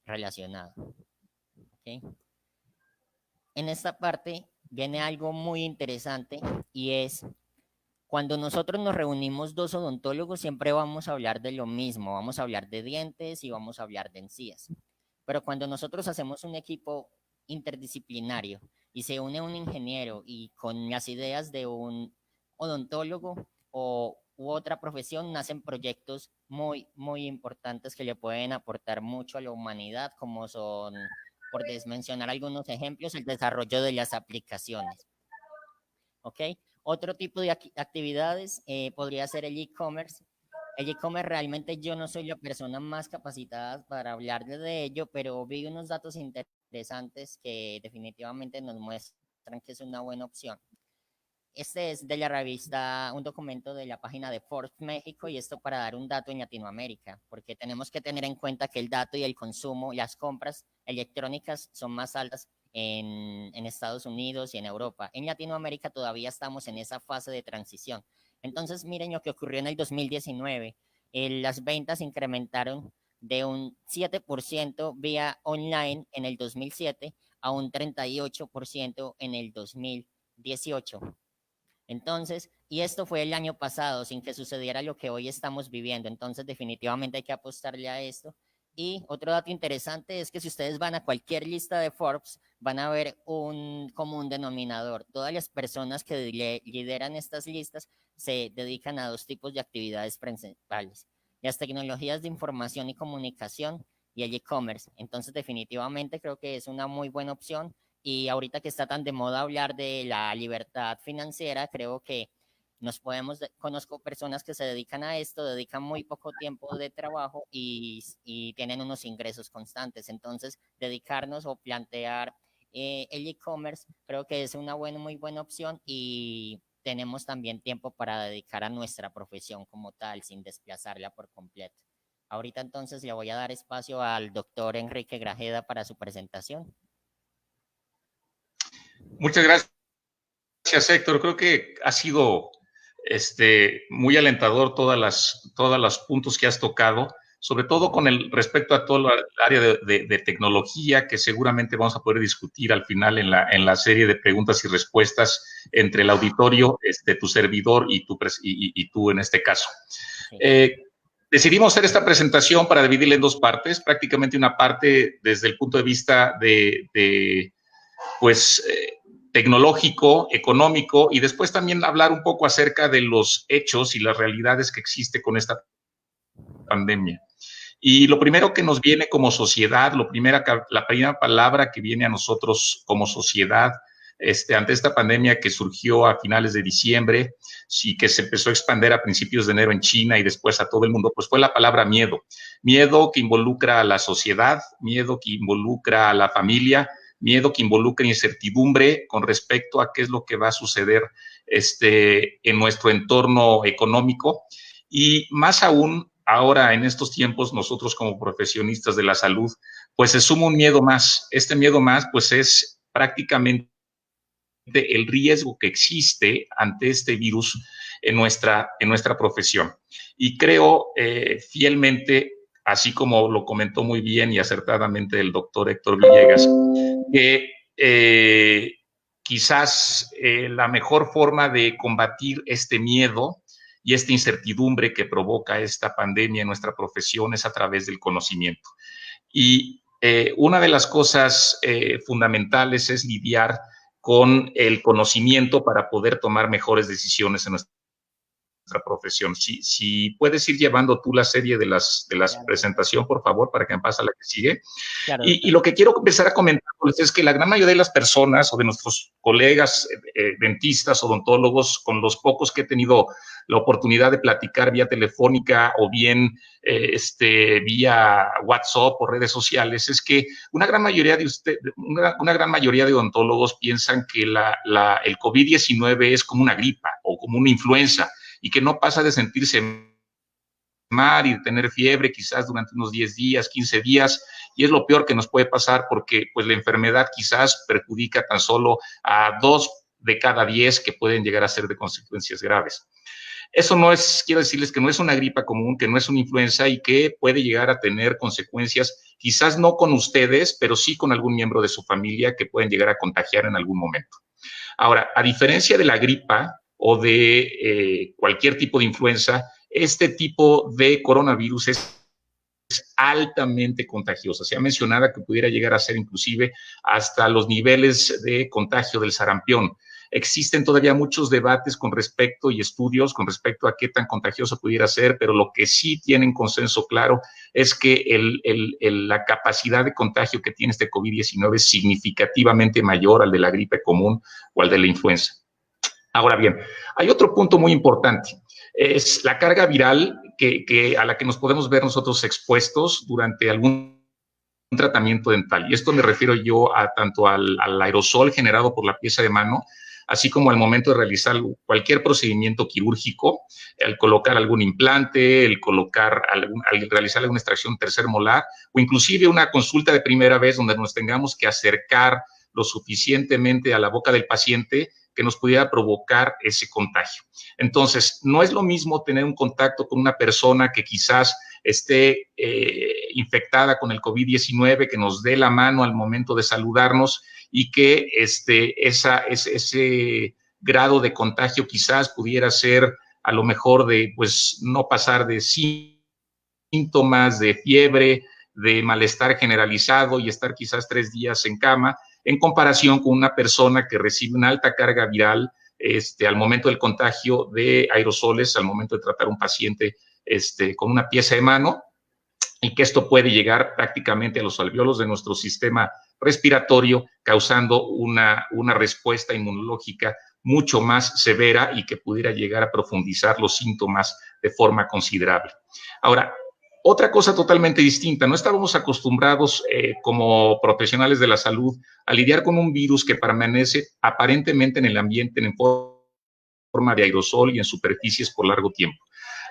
relacionado. ¿Okay? En esta parte viene algo muy interesante y es cuando nosotros nos reunimos dos odontólogos siempre vamos a hablar de lo mismo, vamos a hablar de dientes y vamos a hablar de encías. Pero cuando nosotros hacemos un equipo interdisciplinario y se une un ingeniero y con las ideas de un odontólogo u otra profesión nacen proyectos muy, muy importantes que le pueden aportar mucho a la humanidad, como son, por mencionar algunos ejemplos, el desarrollo de las aplicaciones. ¿Ok? Otro tipo de actividades podría ser el e-commerce. El e-commerce realmente yo no soy la persona más capacitada para hablar de ello, pero vi unos datos interesantes que definitivamente nos muestran que es una buena opción. Este es de la revista, un documento de la página de Forbes México y esto para dar un dato en Latinoamérica, porque tenemos que tener en cuenta que el dato y el consumo, las compras electrónicas son más altas en Estados Unidos y en Europa. En Latinoamérica todavía estamos en esa fase de transición. Entonces, miren lo que ocurrió en el 2019. Las ventas incrementaron de un 7% vía online en el 2007 a un 38% en el 2018. Entonces, Y esto fue el año pasado, sin que sucediera lo que hoy estamos viviendo. Entonces, definitivamente hay que apostarle a esto. Y otro dato interesante es que si ustedes van a cualquier lista de Forbes, van a ver un común denominador. Todas las personas que lideran estas listas se dedican a dos tipos de actividades principales: las tecnologías de información y comunicación y el e-commerce. Entonces, definitivamente creo que es una muy buena opción. Y ahorita que está tan de moda hablar de la libertad financiera, creo que conozco personas que se dedican a esto, dedican muy poco tiempo de trabajo y tienen unos ingresos constantes. Entonces, dedicarnos o plantear el e-commerce creo que es una muy buena opción, y tenemos también tiempo para dedicar a nuestra profesión como tal, sin desplazarla por completo. Ahorita entonces le voy a dar espacio al doctor Enrique Grajeda para su presentación. Muchas gracias, Héctor. Creo que ha sido muy alentador todas los puntos que has tocado, sobre todo con el respecto a todo el área de tecnología, que seguramente vamos a poder discutir al final en la serie de preguntas y respuestas entre el auditorio, tu servidor y tú en este caso. Sí. Decidimos hacer esta presentación para dividirla en dos partes, prácticamente una parte desde el punto de vista tecnológico, económico, y después también hablar un poco acerca de los hechos y las realidades que existe con esta pandemia. Y lo primero que nos viene como sociedad, la primera palabra que viene a nosotros como sociedad ante esta pandemia que surgió a finales de diciembre y que se empezó a expandir a principios de enero en China y después a todo el mundo, pues fue la palabra miedo. Miedo que involucra a la sociedad, miedo que involucra a la familia, miedo que involucra incertidumbre con respecto a qué es lo que va a suceder en nuestro entorno económico. Y más aún, ahora en estos tiempos, nosotros como profesionistas de la salud, pues se suma un miedo más. Este miedo más, pues es prácticamente el riesgo que existe ante este virus en nuestra profesión. Y creo fielmente, así como lo comentó muy bien y acertadamente el doctor Héctor Villegas, que quizás la mejor forma de combatir este miedo y esta incertidumbre que provoca esta pandemia en nuestra profesión es a través del conocimiento. Y una de las cosas fundamentales es lidiar con el conocimiento para poder tomar mejores decisiones en nuestra profesión. Si puedes ir llevando tú la serie de las claro, presentación, por favor, para que me pase a la que sigue. Claro, y lo que quiero empezar a comentar es que la gran mayoría de las personas o de nuestros colegas dentistas, odontólogos, con los pocos que he tenido la oportunidad de platicar vía telefónica o bien vía WhatsApp o redes sociales, es que una gran mayoría de odontólogos piensan que el COVID-19 es como una gripa o como una influenza, y que no pasa de sentirse mal y de tener fiebre quizás durante unos 10 días, 15 días, y es lo peor que nos puede pasar porque pues la enfermedad quizás perjudica tan solo a 2 de cada 10 que pueden llegar a ser de consecuencias graves. Eso no es, quiero decirles que no es una gripa común, que no es una influenza y que puede llegar a tener consecuencias, quizás no con ustedes, pero sí con algún miembro de su familia que pueden llegar a contagiar en algún momento. Ahora, a diferencia de la gripa o de cualquier tipo de influenza, este tipo de coronavirus es altamente contagiosa. Se ha mencionado que pudiera llegar a ser inclusive hasta los niveles de contagio del sarampión. Existen todavía muchos debates con respecto y estudios con respecto a qué tan contagioso pudiera ser, pero lo que sí tienen consenso claro es que la capacidad de contagio que tiene este COVID-19 es significativamente mayor al de la gripe común o al de la influenza. Ahora bien, hay otro punto muy importante, es la carga viral a la que nos podemos ver nosotros expuestos durante algún tratamiento dental. Y esto me refiero yo tanto al aerosol generado por la pieza de mano, así como al momento de realizar cualquier procedimiento quirúrgico, al colocar algún implante, al realizar alguna extracción tercer molar, o inclusive una consulta de primera vez donde nos tengamos que acercar lo suficientemente a la boca del paciente que nos pudiera provocar ese contagio. Entonces, no es lo mismo tener un contacto con una persona que quizás esté infectada con el COVID-19, que nos dé la mano al momento de saludarnos y que ese grado de contagio quizás pudiera ser a lo mejor de, pues, no pasar de síntomas de fiebre, de malestar generalizado y estar quizás 3 días en cama, en comparación con una persona que recibe una alta carga viral al momento del contagio de aerosoles, al momento de tratar a un paciente con una pieza de mano, y que esto puede llegar prácticamente a los alvéolos de nuestro sistema respiratorio, causando una respuesta inmunológica mucho más severa y que pudiera llegar a profundizar los síntomas de forma considerable. Ahora, otra cosa totalmente distinta, no estábamos acostumbrados como profesionales de la salud a lidiar con un virus que permanece aparentemente en el ambiente en forma de aerosol y en superficies por largo tiempo.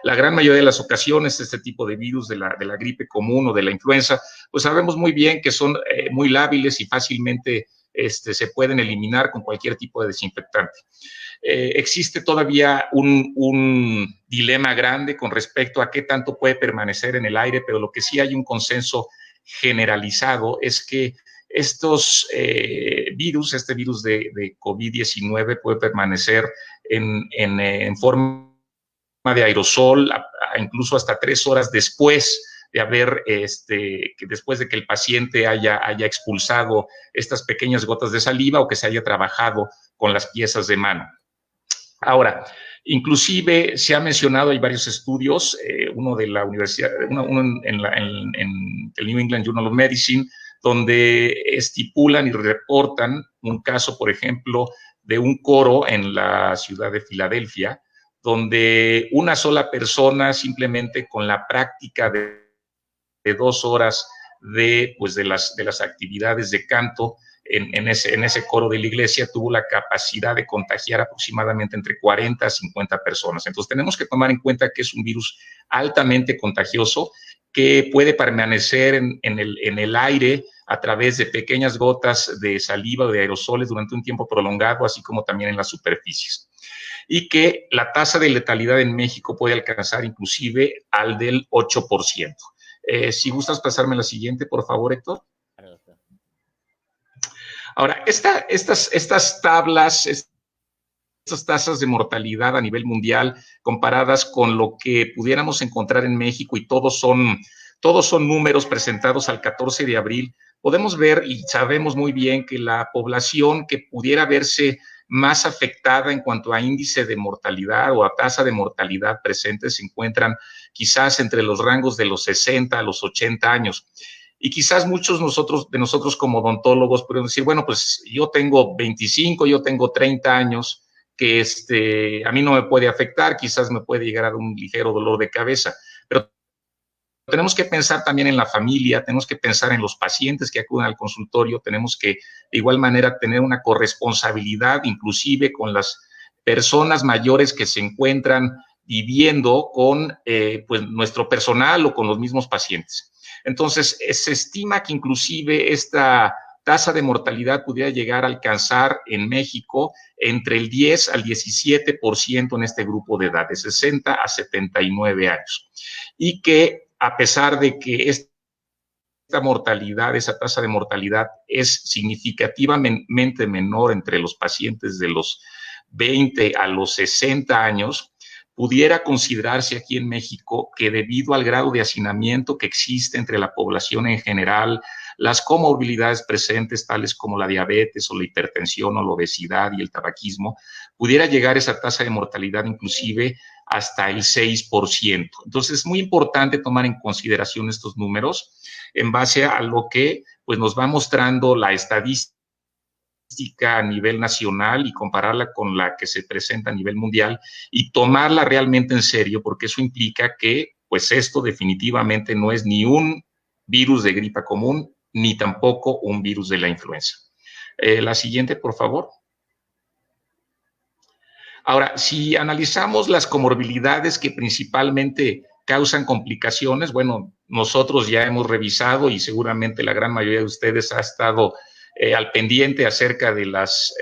La gran mayoría de las ocasiones, este tipo de virus de la gripe común o de la influenza, pues sabemos muy bien que son muy lábiles y fácilmente se pueden eliminar con cualquier tipo de desinfectante. Existe todavía un dilema grande con respecto a qué tanto puede permanecer en el aire, pero lo que sí hay un consenso generalizado es que estos virus, este virus de COVID-19 puede permanecer en forma de aerosol, incluso hasta 3 horas después de haber, después de que el paciente haya expulsado estas pequeñas gotas de saliva o que se haya trabajado con las piezas de mano. Ahora, inclusive se ha mencionado, hay varios estudios, uno de la universidad, uno en el New England Journal of Medicine, donde estipulan y reportan un caso, por ejemplo, de un coro en la ciudad de Filadelfia, donde una sola persona simplemente con la práctica de 2 horas de las actividades de canto en ese coro de la iglesia tuvo la capacidad de contagiar aproximadamente entre 40 a 50 personas. Entonces tenemos que tomar en cuenta que es un virus altamente contagioso que puede permanecer en el aire a través de pequeñas gotas de saliva o de aerosoles durante un tiempo prolongado, así como también en las superficies. Y que la tasa de letalidad en México puede alcanzar inclusive al del 8%. Si gustas pasarme la siguiente, por favor, Héctor. Ahora, estas tablas, estas tasas de mortalidad a nivel mundial comparadas con lo que pudiéramos encontrar en México, y todos son números presentados al 14 de abril, podemos ver y sabemos muy bien que la población que pudiera verse más afectada en cuanto a índice de mortalidad o a tasa de mortalidad presente se encuentran quizás entre los rangos de los 60 a los 80 años. Y quizás muchos de nosotros como odontólogos podemos decir, bueno, pues yo tengo 25, yo tengo 30 años, que a mí no me puede afectar, quizás me puede llegar a dar un ligero dolor de cabeza, pero tenemos que pensar también en la familia, tenemos que pensar en los pacientes que acuden al consultorio, tenemos que de igual manera tener una corresponsabilidad inclusive con las personas mayores que se encuentran viviendo con pues nuestro personal o con los mismos pacientes. Entonces, se estima que inclusive esta tasa de mortalidad pudiera llegar a alcanzar en México entre el 10 al 17% en este grupo de edad, de 60 a 79 años. Y que a pesar de que esta mortalidad, esa tasa de mortalidad es significativamente menor entre los pacientes de los 20 a los 60 años, pudiera considerarse aquí en México que debido al grado de hacinamiento que existe entre la población en general, las comorbilidades presentes, tales como la diabetes o la hipertensión o la obesidad y el tabaquismo, pudiera llegar esa tasa de mortalidad inclusive hasta el 6%. Entonces, es muy importante tomar en consideración estos números en base a lo que pues, nos va mostrando la estadística a nivel nacional y compararla con la que se presenta a nivel mundial y tomarla realmente en serio, porque eso implica que pues esto definitivamente no es ni un virus de gripa común, ni tampoco un virus de la influenza. La siguiente, por favor. Ahora, si analizamos las comorbilidades que principalmente causan complicaciones, bueno, nosotros ya hemos revisado y seguramente la gran mayoría de ustedes ha estado al pendiente acerca de las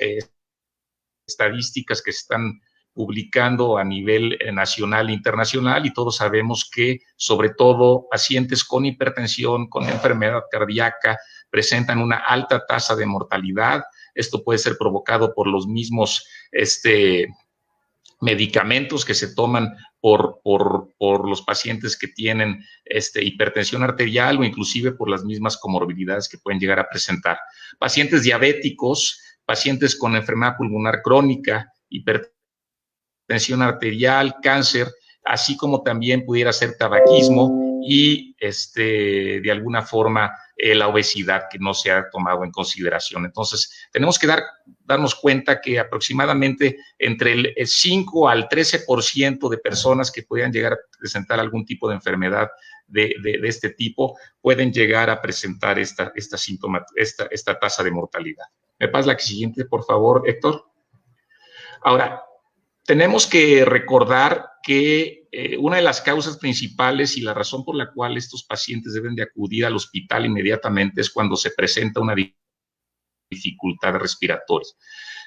estadísticas que se están publicando a nivel nacional e internacional, y todos sabemos que sobre todo pacientes con hipertensión, con enfermedad cardíaca, presentan una alta tasa de mortalidad Esto puede ser provocado por los mismos medicamentos que se toman por los pacientes que tienen hipertensión arterial o inclusive por las mismas comorbilidades que pueden llegar a presentar. Pacientes diabéticos, pacientes con enfermedad pulmonar crónica, hipertensión arterial, cáncer, así como también pudiera ser tabaquismo y de alguna forma la obesidad que no se ha tomado en consideración. Entonces, tenemos que darnos cuenta que aproximadamente entre el 5 al 13% de personas que podrían llegar a presentar algún tipo de enfermedad de este tipo pueden llegar a presentar esta tasa de mortalidad. ¿Me pasas la siguiente, por favor, Héctor? Ahora, tenemos que recordar que una de las causas principales y la razón por la cual estos pacientes deben de acudir al hospital inmediatamente es cuando se presenta una dificultad respiratoria.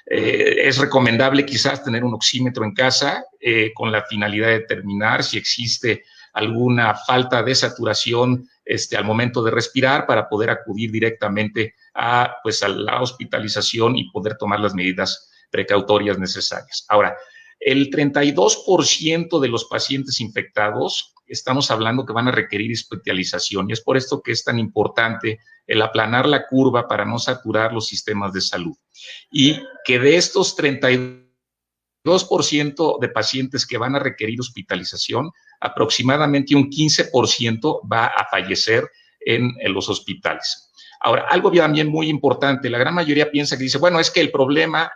Es recomendable quizás tener un oxímetro en casa con la finalidad de determinar si existe alguna falta de saturación al momento de respirar para poder acudir directamente a la hospitalización y poder tomar las medidas precautorias necesarias. Ahora, el 32% de los pacientes infectados, estamos hablando que van a requerir hospitalización y es por esto que es tan importante el aplanar la curva para no saturar los sistemas de salud. Y que de estos 32% de pacientes que van a requerir hospitalización, aproximadamente un 15% va a fallecer en los hospitales. Ahora, algo también muy importante, la gran mayoría piensa que dice, bueno, es que el problema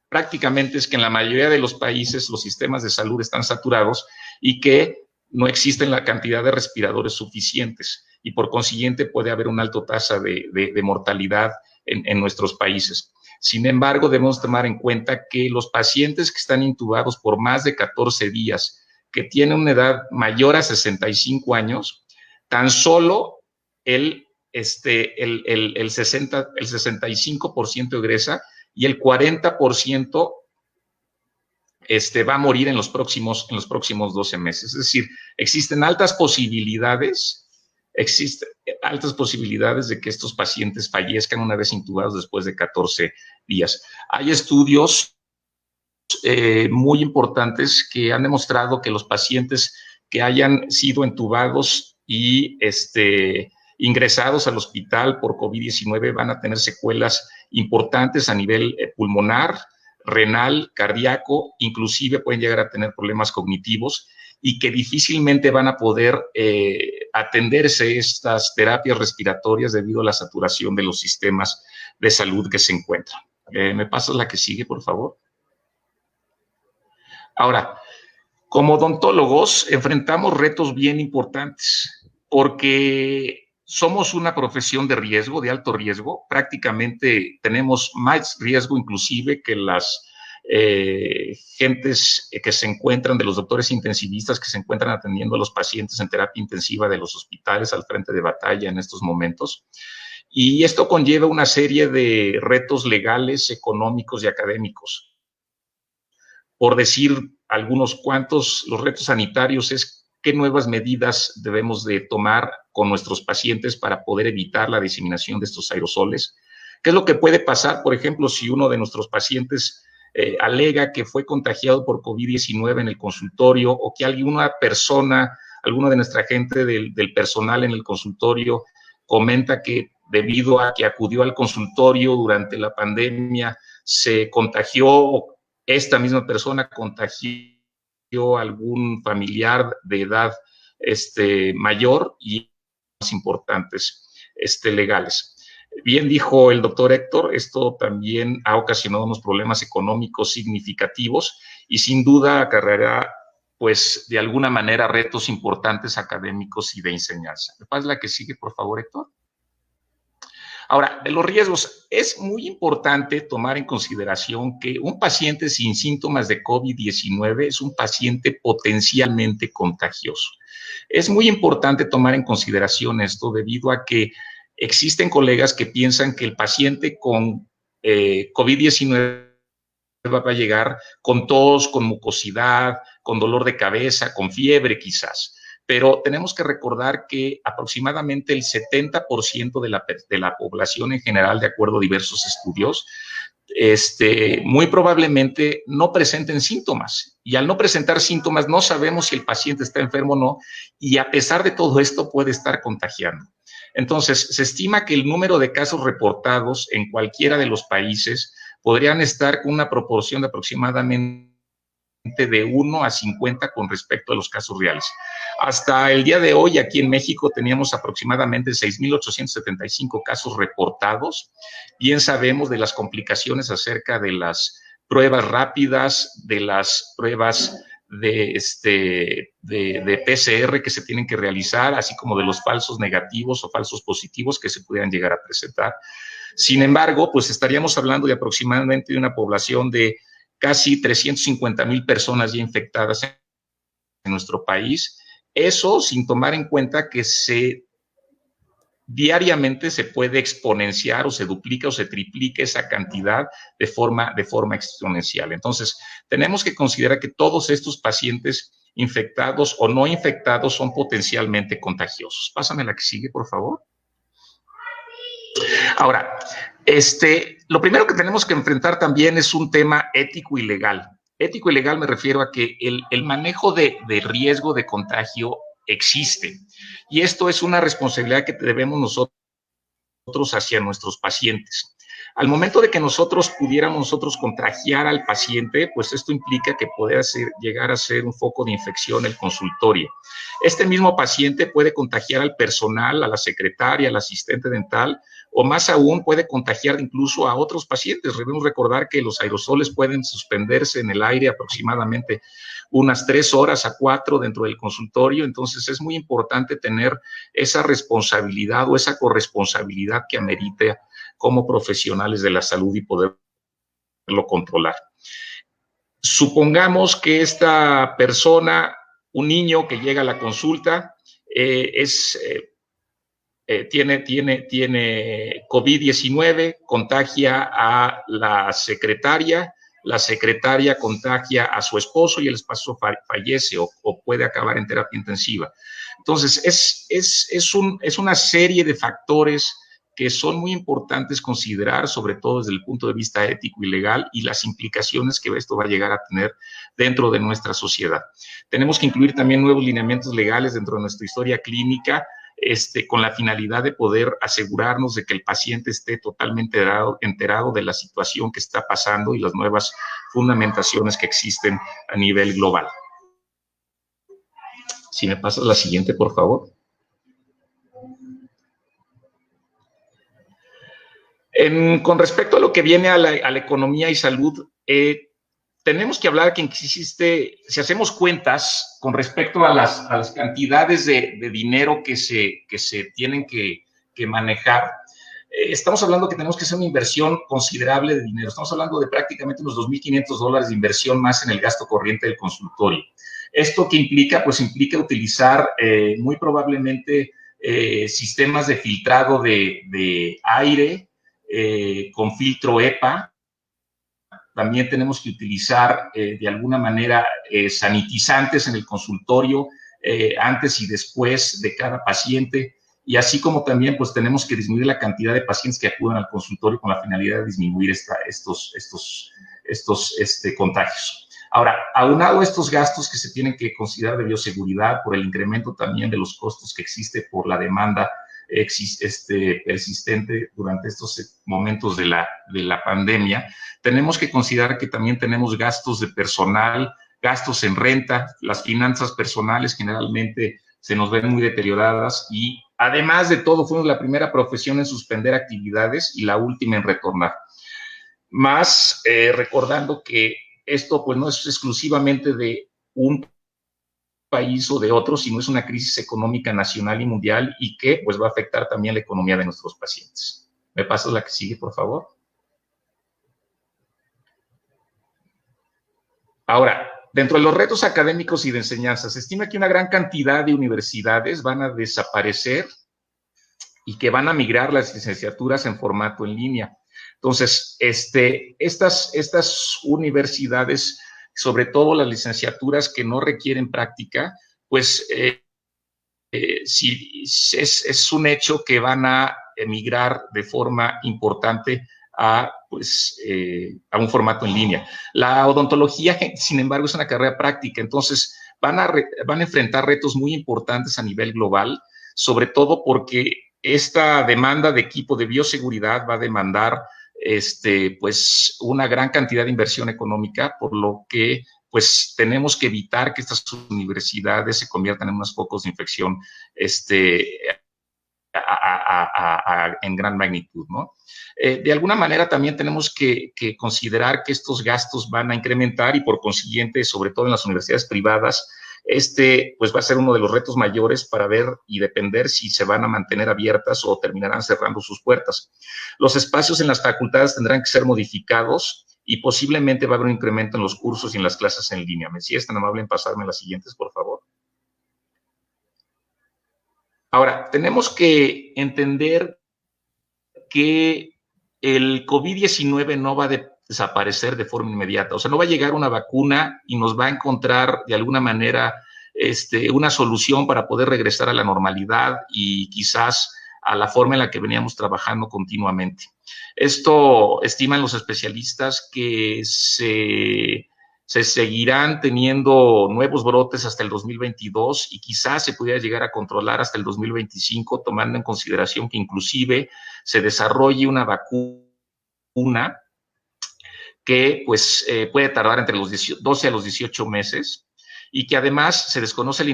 prácticamente es que en la mayoría de los países los sistemas de salud están saturados y que no existen la cantidad de respiradores suficientes y por consiguiente puede haber una alta tasa de mortalidad en nuestros países. Sin embargo, debemos tomar en cuenta que los pacientes que están intubados por más de 14 días, que tienen una edad mayor a 65 años, tan solo el 65% egresa y el 40% va a morir en los próximos 12 meses. Es decir, existen altas posibilidades de que estos pacientes fallezcan una vez intubados después de 14 días. Hay estudios muy importantes que han demostrado que los pacientes que hayan sido intubados y ingresados al hospital por COVID-19 van a tener secuelas importantes a nivel pulmonar, renal, cardíaco, inclusive pueden llegar a tener problemas cognitivos y que difícilmente van a poder atenderse estas terapias respiratorias debido a la saturación de los sistemas de salud que se encuentran. ¿Me pasas la que sigue, por favor? Ahora, como odontólogos enfrentamos retos bien importantes porque somos una profesión de riesgo, de alto riesgo. Prácticamente tenemos más riesgo inclusive que las gentes que se encuentran, de los doctores intensivistas que se encuentran atendiendo a los pacientes en terapia intensiva de los hospitales al frente de batalla en estos momentos. Y esto conlleva una serie de retos legales, económicos y académicos. Por decir algunos cuantos, los retos sanitarios es qué nuevas medidas debemos de tomar con nuestros pacientes para poder evitar la diseminación de estos aerosoles. ¿Qué es lo que puede pasar, por ejemplo, si uno de nuestros pacientes alega que fue contagiado por COVID-19 en el consultorio o que alguna persona, alguno de nuestra gente del personal en el consultorio comenta que debido a que acudió al consultorio durante la pandemia se contagió, esta misma persona contagió a algún familiar de edad mayor y más importantes legales. Bien dijo el doctor Héctor, esto también ha ocasionado unos problemas económicos significativos y sin duda acarreará, pues, de alguna manera retos importantes académicos y de enseñanza. ¿Me pasas la que sigue, por favor, Héctor? Ahora, de los riesgos, es muy importante tomar en consideración que un paciente sin síntomas de COVID-19 es un paciente potencialmente contagioso. Es muy importante tomar en consideración esto debido a que existen colegas que piensan que el paciente con COVID-19 va a llegar con tos, con mucosidad, con dolor de cabeza, con fiebre quizás. pero tenemos que recordar que aproximadamente el 70% de la población en general, de acuerdo a diversos estudios, muy probablemente no presenten síntomas. Y al no presentar síntomas, no sabemos si el paciente está enfermo o no, y a pesar de todo esto puede estar contagiando. Entonces, se estima que el número de casos reportados en cualquiera de los países podrían estar con una proporción de aproximadamente de 1 a 50 con respecto a los casos reales. Hasta el día de hoy, aquí en México, teníamos aproximadamente 6,875 casos reportados. Bien sabemos de las complicaciones acerca de las pruebas rápidas, de las pruebas de PCR que se tienen que realizar, así como de los falsos negativos o falsos positivos que se pudieran llegar a presentar. Sin embargo, pues estaríamos hablando de aproximadamente de una población de casi 350,000 personas ya infectadas en nuestro país. Eso sin tomar en cuenta que diariamente se puede exponenciar o se duplica o se triplica esa cantidad de forma exponencial. Entonces, tenemos que considerar que todos estos pacientes infectados o no infectados son potencialmente contagiosos. Pásame la que sigue, por favor. Ahora, lo primero que tenemos que enfrentar también es un tema ético y legal. Ético y legal me refiero a que el manejo de riesgo de contagio existe. Y esto es una responsabilidad que debemos nosotros hacia nuestros pacientes. Al momento de que nosotros pudiéramos contagiar al paciente, pues esto implica que puede llegar a ser un foco de infección en el consultorio. Este mismo paciente puede contagiar al personal, a la secretaria, al asistente dental, o más aún puede contagiar incluso a otros pacientes. Debemos recordar que los aerosoles pueden suspenderse en el aire aproximadamente unas 3 horas a 4 dentro del consultorio. Entonces es muy importante tener esa responsabilidad o esa corresponsabilidad que amerita como profesionales de la salud y poderlo controlar. Supongamos que esta persona, un niño que llega a la consulta, tiene COVID-19, contagia a la secretaria contagia a su esposo y el esposo fallece o puede acabar en terapia intensiva. Entonces, es una serie de factores que son muy importantes considerar, sobre todo desde el punto de vista ético y legal, y las implicaciones que esto va a llegar a tener dentro de nuestra sociedad. Tenemos que incluir también nuevos lineamientos legales dentro de nuestra historia clínica, con la finalidad de poder asegurarnos de que el paciente esté totalmente enterado de la situación que está pasando y las nuevas fundamentaciones que existen a nivel global. Si me pasas la siguiente, por favor. Con respecto a lo que viene a la economía y salud, tenemos que hablar que existe, si hacemos cuentas con respecto a las cantidades de dinero que se tienen que manejar, estamos hablando que tenemos que hacer una inversión considerable de dinero. Estamos hablando de prácticamente unos $2,500 de inversión más en el gasto corriente del consultorio. ¿Esto qué implica? Pues implica utilizar muy probablemente sistemas de filtrado de aire con filtro EPA. También tenemos que utilizar de alguna manera sanitizantes en el consultorio antes y después de cada paciente, y así como también pues tenemos que disminuir la cantidad de pacientes que acuden al consultorio con la finalidad de disminuir estos contagios. Ahora, aunado a estos gastos que se tienen que considerar de bioseguridad por el incremento también de los costos que existe por la demanda persistente durante estos momentos de la pandemia, tenemos que considerar que también tenemos gastos de personal, gastos en renta, las finanzas personales generalmente se nos ven muy deterioradas y además de todo fuimos la primera profesión en suspender actividades y la última en retornar. Más recordando que esto pues no es exclusivamente de un país o de otro, sino es una crisis económica nacional y mundial y que pues va a afectar también la economía de nuestros pacientes. ¿Me pasas la que sigue, por favor? Ahora, dentro de los retos académicos y de enseñanza, se estima que una gran cantidad de universidades van a desaparecer y que van a migrar las licenciaturas en formato en línea. Entonces, estas universidades, sobre todo las licenciaturas que no requieren práctica, pues sí, es un hecho que van a emigrar de forma importante a un formato en línea. La odontología, sin embargo, es una carrera práctica, entonces van a enfrentar retos muy importantes a nivel global, sobre todo porque esta demanda de equipo de bioseguridad va a demandar pues una gran cantidad de inversión económica, por lo que pues tenemos que evitar que estas universidades se conviertan en unos focos de infección en gran magnitud, ¿no? De alguna manera también tenemos que considerar que estos gastos van a incrementar y por consiguiente, sobre todo en las universidades privadas, pues va a ser uno de los retos mayores para ver y depender si se van a mantener abiertas o terminarán cerrando sus puertas. Los espacios en las facultades tendrán que ser modificados y posiblemente va a haber un incremento en los cursos y en las clases en línea. ¿Me es tan amable en pasarme las siguientes, por favor? Ahora, tenemos que entender que el COVID-19 no va a desaparecer de forma inmediata. O sea, no va a llegar una vacuna y nos va a encontrar de alguna manera una solución para poder regresar a la normalidad y quizás a la forma en la que veníamos trabajando continuamente. Esto estiman los especialistas que se seguirán teniendo nuevos brotes hasta el 2022 y quizás se pudiera llegar a controlar hasta el 2025, tomando en consideración que inclusive se desarrolle una vacuna que pues puede tardar entre los 12 a los 18 meses y que además se desconoce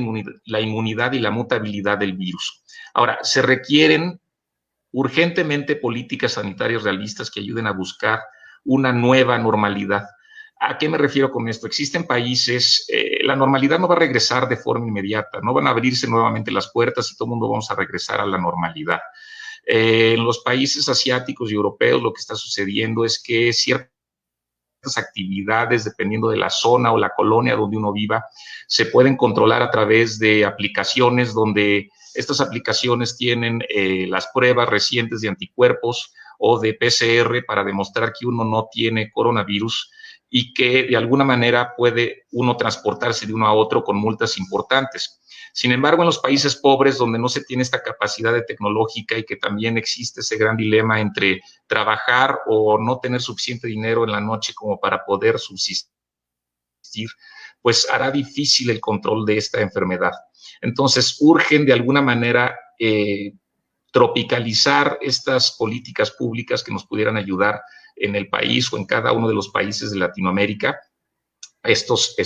la inmunidad y la mutabilidad del virus. Ahora, se requieren urgentemente políticas sanitarias realistas que ayuden a buscar una nueva normalidad. ¿A qué me refiero con esto? Existen países, la normalidad no va a regresar de forma inmediata, no van a abrirse nuevamente las puertas y todo el mundo vamos a regresar a la normalidad. En los países asiáticos y europeos lo que está sucediendo es que ciertas actividades, dependiendo de la zona o la colonia donde uno viva, se pueden controlar a través de aplicaciones donde estas aplicaciones tienen las pruebas recientes de anticuerpos o de PCR para demostrar que uno no tiene coronavirus y que de alguna manera puede uno transportarse de uno a otro con multas importantes. Sin embargo, en los países pobres donde no se tiene esta capacidad tecnológica y que también existe ese gran dilema entre trabajar o no tener suficiente dinero en la noche como para poder subsistir, pues hará difícil el control de esta enfermedad. Entonces, urgen de alguna manera tropicalizar estas políticas públicas que nos pudieran ayudar en el país o en cada uno de los países de Latinoamérica, estos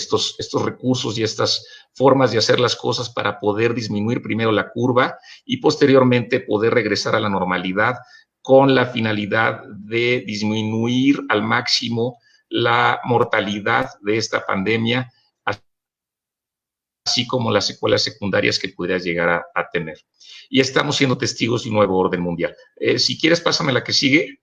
recursos y estas formas de hacer las cosas para poder disminuir primero la curva y posteriormente poder regresar a la normalidad con la finalidad de disminuir al máximo la mortalidad de esta pandemia, así como las secuelas secundarias que pudiera llegar a tener. Y estamos siendo testigos de un nuevo orden mundial. Si quieres, pásame la que sigue.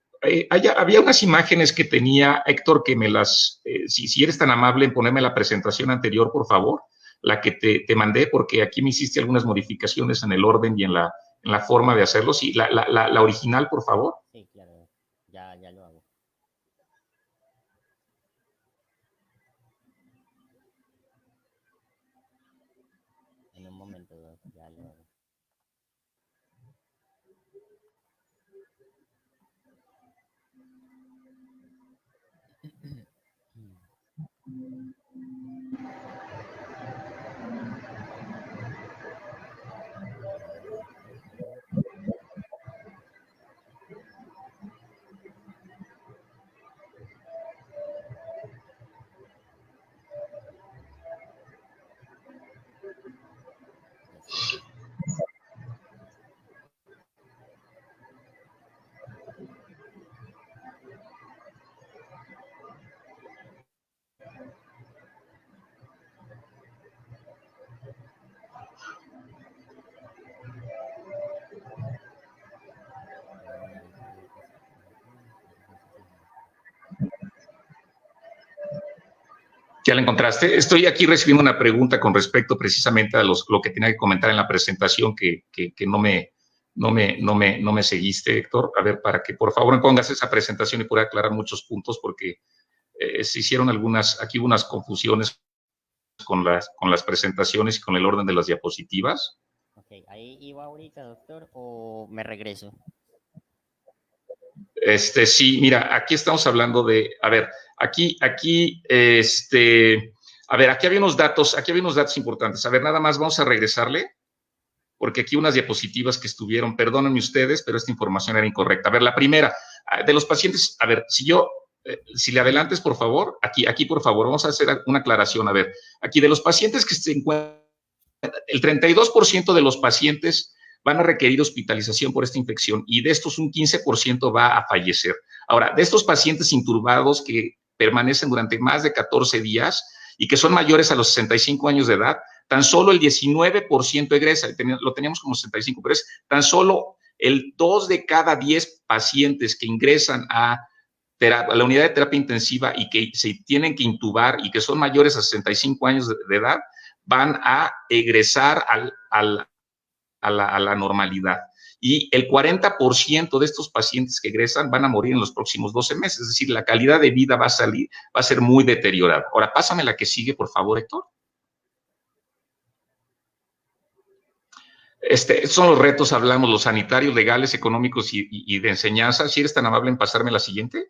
Había unas imágenes que tenía, Héctor, que me las, si eres tan amable en ponerme la presentación anterior, por favor, la que te mandé, porque aquí me hiciste algunas modificaciones en el orden y en la forma de hacerlo. Sí, la original, por favor. Sí, claro, ya lo hago. En un momento, ya lo hago. ¿Ya la encontraste? Estoy aquí recibiendo una pregunta con respecto precisamente a lo que tenía que comentar en la presentación que no me seguiste, Héctor. A ver, para que por favor me pongas esa presentación y pueda aclarar muchos puntos, porque se hicieron aquí unas confusiones con las presentaciones y con el orden de las diapositivas. Ok, ahí iba ahorita, doctor, o me regreso. Sí, mira, aquí estamos hablando de, a ver, aquí, a ver, aquí había unos datos importantes. A ver, nada más vamos a regresarle, porque aquí unas diapositivas que estuvieron, perdónenme ustedes, pero esta información era incorrecta. A ver, la primera, de los pacientes, a ver, si le adelantes, por favor, aquí, por favor, vamos a hacer una aclaración. A ver, aquí de los pacientes que se encuentran, el 32% de los pacientes van a requerir hospitalización por esta infección y de estos un 15% va a fallecer. Ahora, de estos pacientes intubados que permanecen durante más de 14 días y que son mayores a los 65 años de edad, tan solo el 19% egresa, lo teníamos como 65, pero es tan solo el 2 de cada 10 pacientes que ingresan a la unidad de terapia intensiva y que se tienen que intubar y que son mayores a 65 años de edad, van a egresar a la normalidad. Y el 40% de estos pacientes que egresan van a morir en los próximos 12 meses. Es decir, la calidad de vida va a ser muy deteriorada. Ahora, pásame la que sigue, por favor, Héctor. Estos son los retos, hablamos, los sanitarios, legales, económicos y de enseñanza. Si eres tan amable en pasarme la siguiente.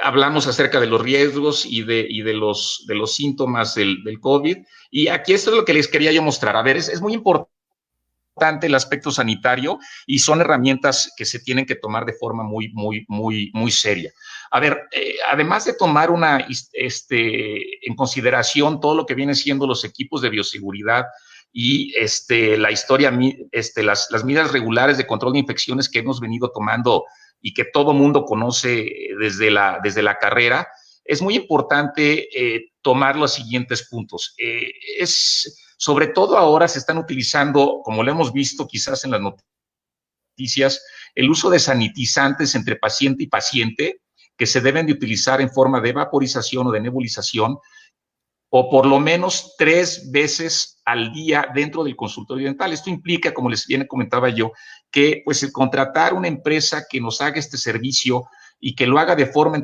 Hablamos acerca de los riesgos y de los síntomas del COVID. Y aquí esto es lo que les quería yo mostrar. A ver, es muy importante el aspecto sanitario y son herramientas que se tienen que tomar de forma muy seria. A ver, además de tomar en consideración todo lo que vienen siendo los equipos de bioseguridad y la historia, las medidas regulares de control de infecciones que hemos venido tomando y que todo mundo conoce desde la carrera, es muy importante tomar los siguientes puntos. Sobre todo ahora se están utilizando, como lo hemos visto quizás en las noticias, el uso de sanitizantes entre paciente y paciente que se deben de utilizar en forma de vaporización o de nebulización, o por lo menos 3 veces al día dentro del consultorio dental. Esto implica, como les bien comentaba yo, que pues el contratar una empresa que nos haga este servicio y que lo haga de forma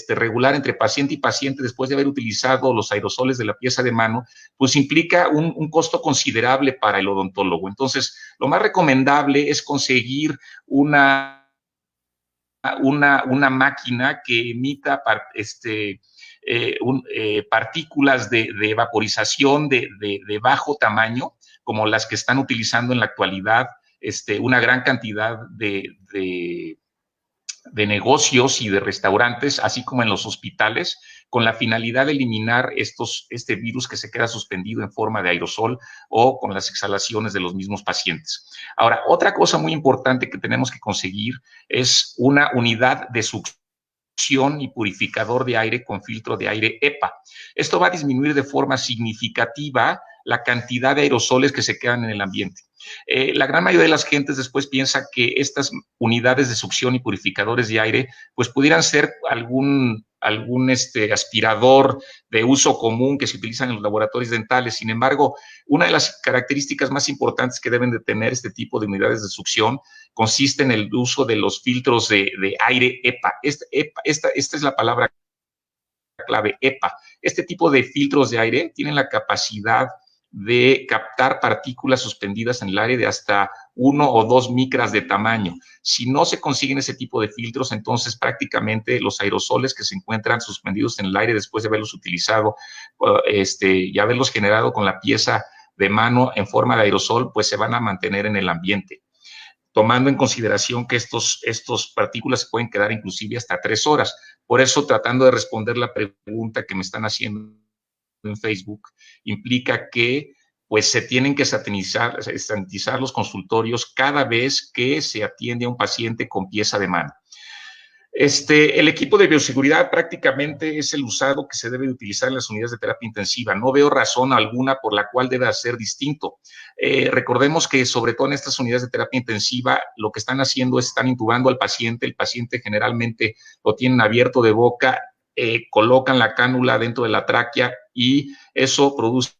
regular entre paciente y paciente después de haber utilizado los aerosoles de la pieza de mano, pues implica un costo considerable para el odontólogo. Entonces, lo más recomendable es conseguir una máquina que emita partículas de vaporización de bajo tamaño, como las que están utilizando en la actualidad una gran cantidad de negocios y de restaurantes, así como en los hospitales, con la finalidad de eliminar este virus que se queda suspendido en forma de aerosol o con las exhalaciones de los mismos pacientes. Ahora, otra cosa muy importante que tenemos que conseguir es una unidad de succión y purificador de aire con filtro de aire EPA. Esto va a disminuir de forma significativa la cantidad de aerosoles que se quedan en el ambiente. La gran mayoría de las gentes después piensa que estas unidades de succión y purificadores de aire pues pudieran ser algún aspirador de uso común que se utilizan en los laboratorios dentales. Sin embargo, una de las características más importantes que deben de tener este tipo de unidades de succión consiste en el uso de los filtros de aire EPA. Esta es la palabra clave, EPA. Este tipo de filtros de aire tienen la capacidad de captar partículas suspendidas en el aire de hasta 1 o 2 micras de tamaño. Si no se consiguen ese tipo de filtros, entonces prácticamente los aerosoles que se encuentran suspendidos en el aire después de haberlos utilizado y haberlos generado con la pieza de mano en forma de aerosol, pues se van a mantener en el ambiente, tomando en consideración que estos partículas se pueden quedar inclusive hasta 3 horas. Por eso, tratando de responder la pregunta que me están haciendo en Facebook, implica que pues se tienen que sanitizar los consultorios cada vez que se atiende a un paciente con pieza de mano. El equipo de bioseguridad prácticamente es el usado que se debe utilizar en las unidades de terapia intensiva. No veo razón alguna por la cual deba ser distinto. Recordemos que sobre todo en estas unidades de terapia intensiva lo que están haciendo es están intubando al paciente. El paciente generalmente lo tienen abierto de boca, colocan la cánula dentro de la tráquea y eso produce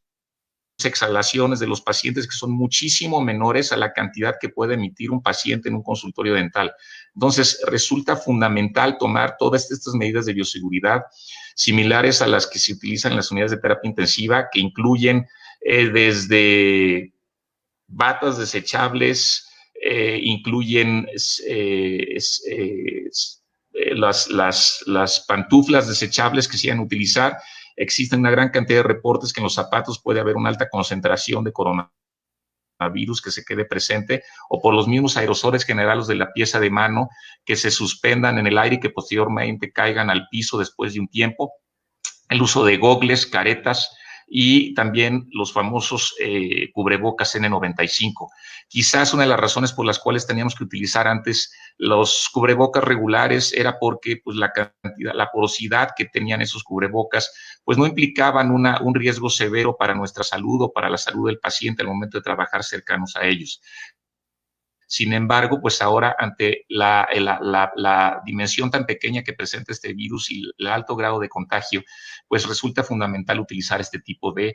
exhalaciones de los pacientes que son muchísimo menores a la cantidad que puede emitir un paciente en un consultorio dental. Entonces, resulta fundamental tomar todas estas medidas de bioseguridad similares a las que se utilizan en las unidades de terapia intensiva, que incluyen desde batas desechables, incluyen las pantuflas desechables que se iban a utilizar. Existen una gran cantidad de reportes que en los zapatos puede haber una alta concentración de coronavirus que se quede presente, o por los mismos aerosoles generados de la pieza de mano que se suspendan en el aire y que posteriormente caigan al piso después de un tiempo. El uso de gogles, caretas y también los famosos cubrebocas N95. Quizás una de las razones por las cuales teníamos que utilizar antes los cubrebocas regulares era porque pues, la porosidad que tenían esos cubrebocas pues no implicaban un riesgo severo para nuestra salud o para la salud del paciente al momento de trabajar cercanos a ellos. Sin embargo, pues ahora ante la dimensión tan pequeña que presenta este virus y el alto grado de contagio, pues resulta fundamental utilizar este tipo de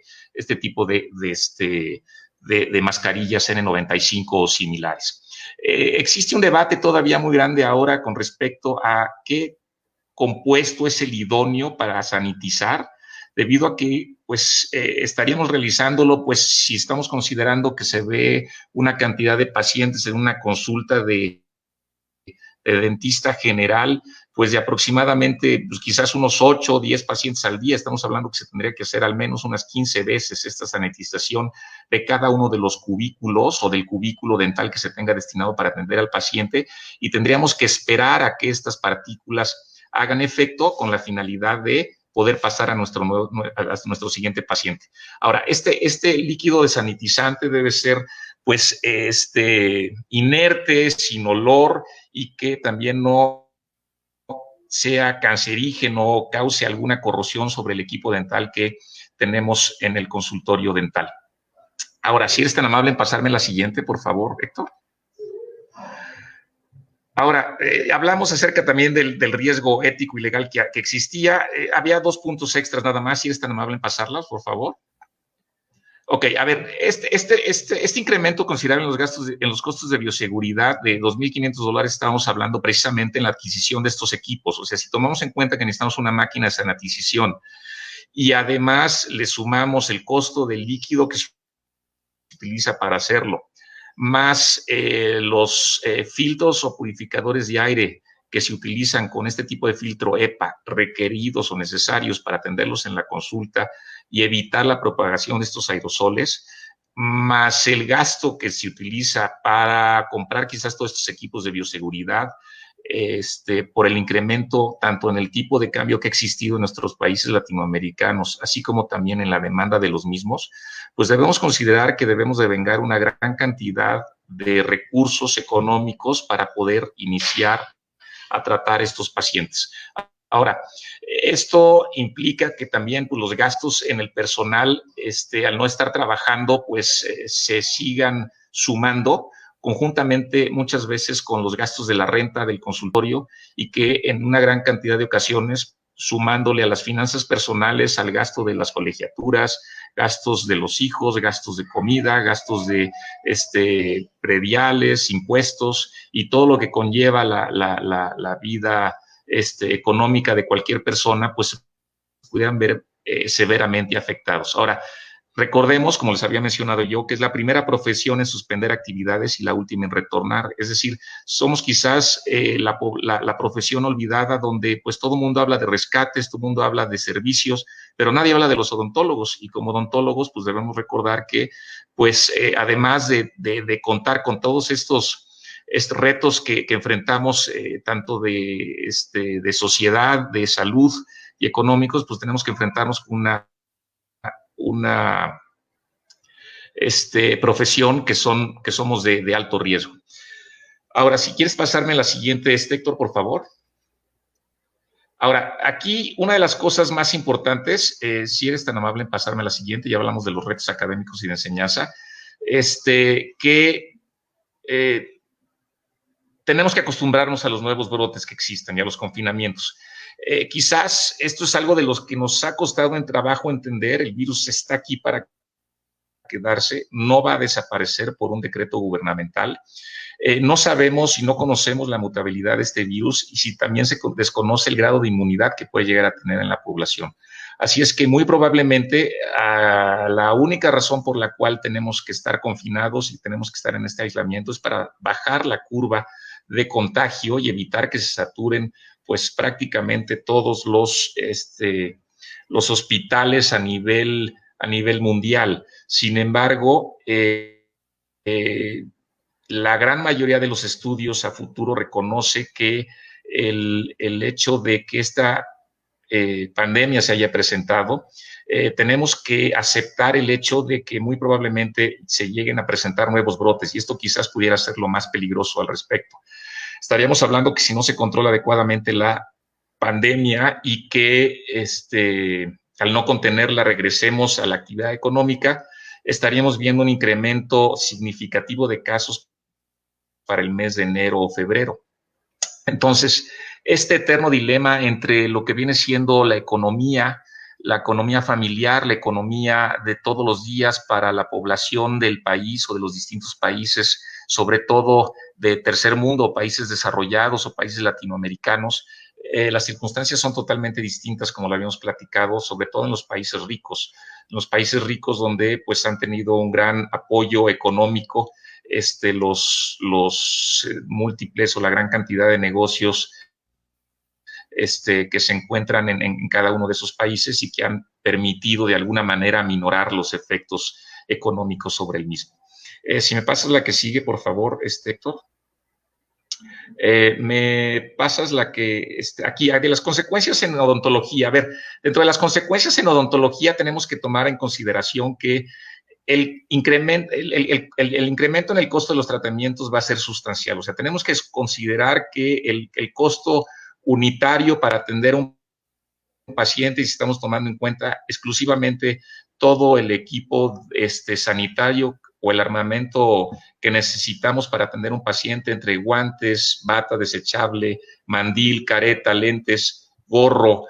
mascarillas N95 o similares. Existe un debate todavía muy grande ahora con respecto a qué compuesto es el idóneo para sanitizar, debido a que pues estaríamos realizándolo, pues si estamos considerando que se ve una cantidad de pacientes en una consulta de dentista general, pues de aproximadamente, pues quizás unos 8 o 10 pacientes al día. Estamos hablando que se tendría que hacer al menos unas 15 veces esta sanitización de cada uno de los cubículos o del cubículo dental que se tenga destinado para atender al paciente, y tendríamos que esperar a que estas partículas hagan efecto con la finalidad de poder pasar a nuestro siguiente paciente. Ahora, este líquido desanitizante debe ser pues inerte, sin olor, y que también no sea cancerígeno o cause alguna corrosión sobre el equipo dental que tenemos en el consultorio dental. Ahora, si eres tan amable en pasarme la siguiente, por favor, Héctor. Ahora, hablamos acerca también del riesgo ético y legal que existía. Había 2 puntos extras nada más, si eres tan amable en pasarlas, por favor. Ok, a ver, este incremento considerable en los costos de bioseguridad de $2,500, estábamos hablando precisamente en la adquisición de estos equipos. O sea, si tomamos en cuenta que necesitamos una máquina de sanitización y además le sumamos el costo del líquido que se utiliza para hacerlo, más los filtros o purificadores de aire que se utilizan con este tipo de filtro EPA requeridos o necesarios para atenderlos en la consulta y evitar la propagación de estos aerosoles, más el gasto que se utiliza para comprar quizás todos estos equipos de bioseguridad, por el incremento tanto en el tipo de cambio que ha existido en nuestros países latinoamericanos, así como también en la demanda de los mismos, pues debemos considerar que debemos de vengar una gran cantidad de recursos económicos para poder iniciar a tratar estos pacientes. Ahora, esto implica que también pues, los gastos en el personal, al no estar trabajando, pues se sigan sumando conjuntamente muchas veces con los gastos de la renta del consultorio, y que en una gran cantidad de ocasiones, sumándole a las finanzas personales, al gasto de las colegiaturas, gastos de los hijos, gastos de comida, gastos de prediales, impuestos y todo lo que conlleva la vida económica de cualquier persona, pues pudieran ver severamente afectados. Ahora, recordemos, como les había mencionado yo, que es la primera profesión en suspender actividades y la última en retornar. Es decir, somos quizás la profesión olvidada donde pues todo el mundo habla de rescates, todo el mundo habla de servicios, pero nadie habla de los odontólogos. Y como odontólogos, pues debemos recordar que pues además de contar con todos estos retos que enfrentamos, tanto de sociedad, de salud y económicos, pues tenemos que enfrentarnos con una profesión que somos de alto riesgo. Ahora, si quieres pasarme la siguiente, Héctor, por favor. Ahora, aquí una de las cosas más importantes, si eres tan amable en pasarme la siguiente, ya hablamos de los retos académicos y de enseñanza, que tenemos que acostumbrarnos a los nuevos brotes que existen y a los confinamientos. Quizás esto es algo de los que nos ha costado en trabajo entender. El virus está aquí para quedarse, no va a desaparecer por un decreto gubernamental. No sabemos y no conocemos la mutabilidad de este virus y si también se desconoce el grado de inmunidad que puede llegar a tener en la población. Así es que muy probablemente la única razón por la cual tenemos que estar confinados y tenemos que estar en este aislamiento es para bajar la curva de contagio y evitar que se saturen pues prácticamente todos los hospitales a nivel mundial. Sin embargo, la gran mayoría de los estudios a futuro reconoce que el hecho de que esta pandemia se haya presentado, tenemos que aceptar el hecho de que muy probablemente se lleguen a presentar nuevos brotes, y esto quizás pudiera ser lo más peligroso al respecto. Estaríamos hablando que si no se controla adecuadamente la pandemia y que al no contenerla regresemos a la actividad económica, estaríamos viendo un incremento significativo de casos para el mes de enero o febrero. Entonces, este eterno dilema entre lo que viene siendo la economía familiar, la economía de todos los días para la población del país o de los distintos países, sobre todo de tercer mundo, países desarrollados o países latinoamericanos, las circunstancias son totalmente distintas, como lo habíamos platicado, sobre todo en los países ricos donde pues han tenido un gran apoyo económico, los múltiples o la gran cantidad de negocios que se encuentran en cada uno de esos países y que han permitido de alguna manera aminorar los efectos económicos sobre el mismo. Si me pasas la que sigue, por favor, Héctor. Me pasas la que aquí, de las consecuencias en odontología. A ver, dentro de las consecuencias en odontología tenemos que tomar en consideración que el incremento en el costo de los tratamientos va a ser sustancial. O sea, tenemos que considerar que el costo unitario para atender a un paciente, y si estamos tomando en cuenta exclusivamente todo el equipo sanitario o el armamento que necesitamos para atender a un paciente, entre guantes, bata desechable, mandil, careta, lentes, gorro,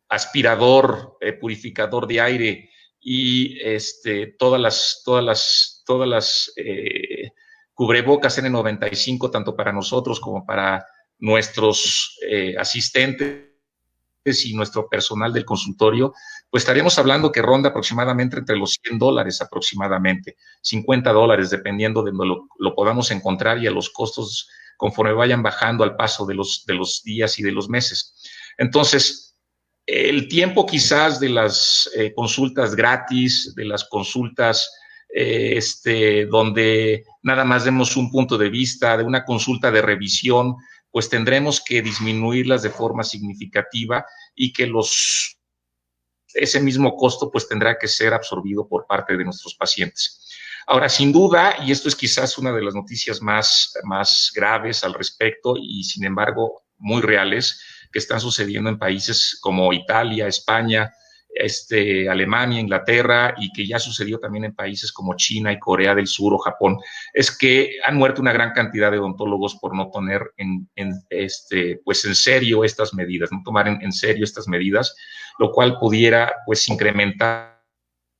aspirador, purificador de aire y todas las cubrebocas N95, tanto para nosotros como para nuestros asistentes y nuestro personal del consultorio, pues estaríamos hablando que ronda aproximadamente entre los $100 aproximadamente, $50, dependiendo de donde lo podamos encontrar y a los costos conforme vayan bajando al paso de los días y de los meses. Entonces, el tiempo quizás de las consultas gratis, de las consultas donde nada más demos un punto de vista, de una consulta de revisión, pues tendremos que disminuirlas de forma significativa y que ese mismo costo pues tendrá que ser absorbido por parte de nuestros pacientes. Ahora, sin duda, y esto es quizás una de las noticias más graves al respecto y sin embargo muy reales, que están sucediendo en países como Italia, España, Alemania, Inglaterra, y que ya sucedió también en países como China y Corea del Sur o Japón, es que han muerto una gran cantidad de odontólogos por no poner pues en serio estas medidas, no tomar en serio estas medidas, lo cual pudiera pues incrementar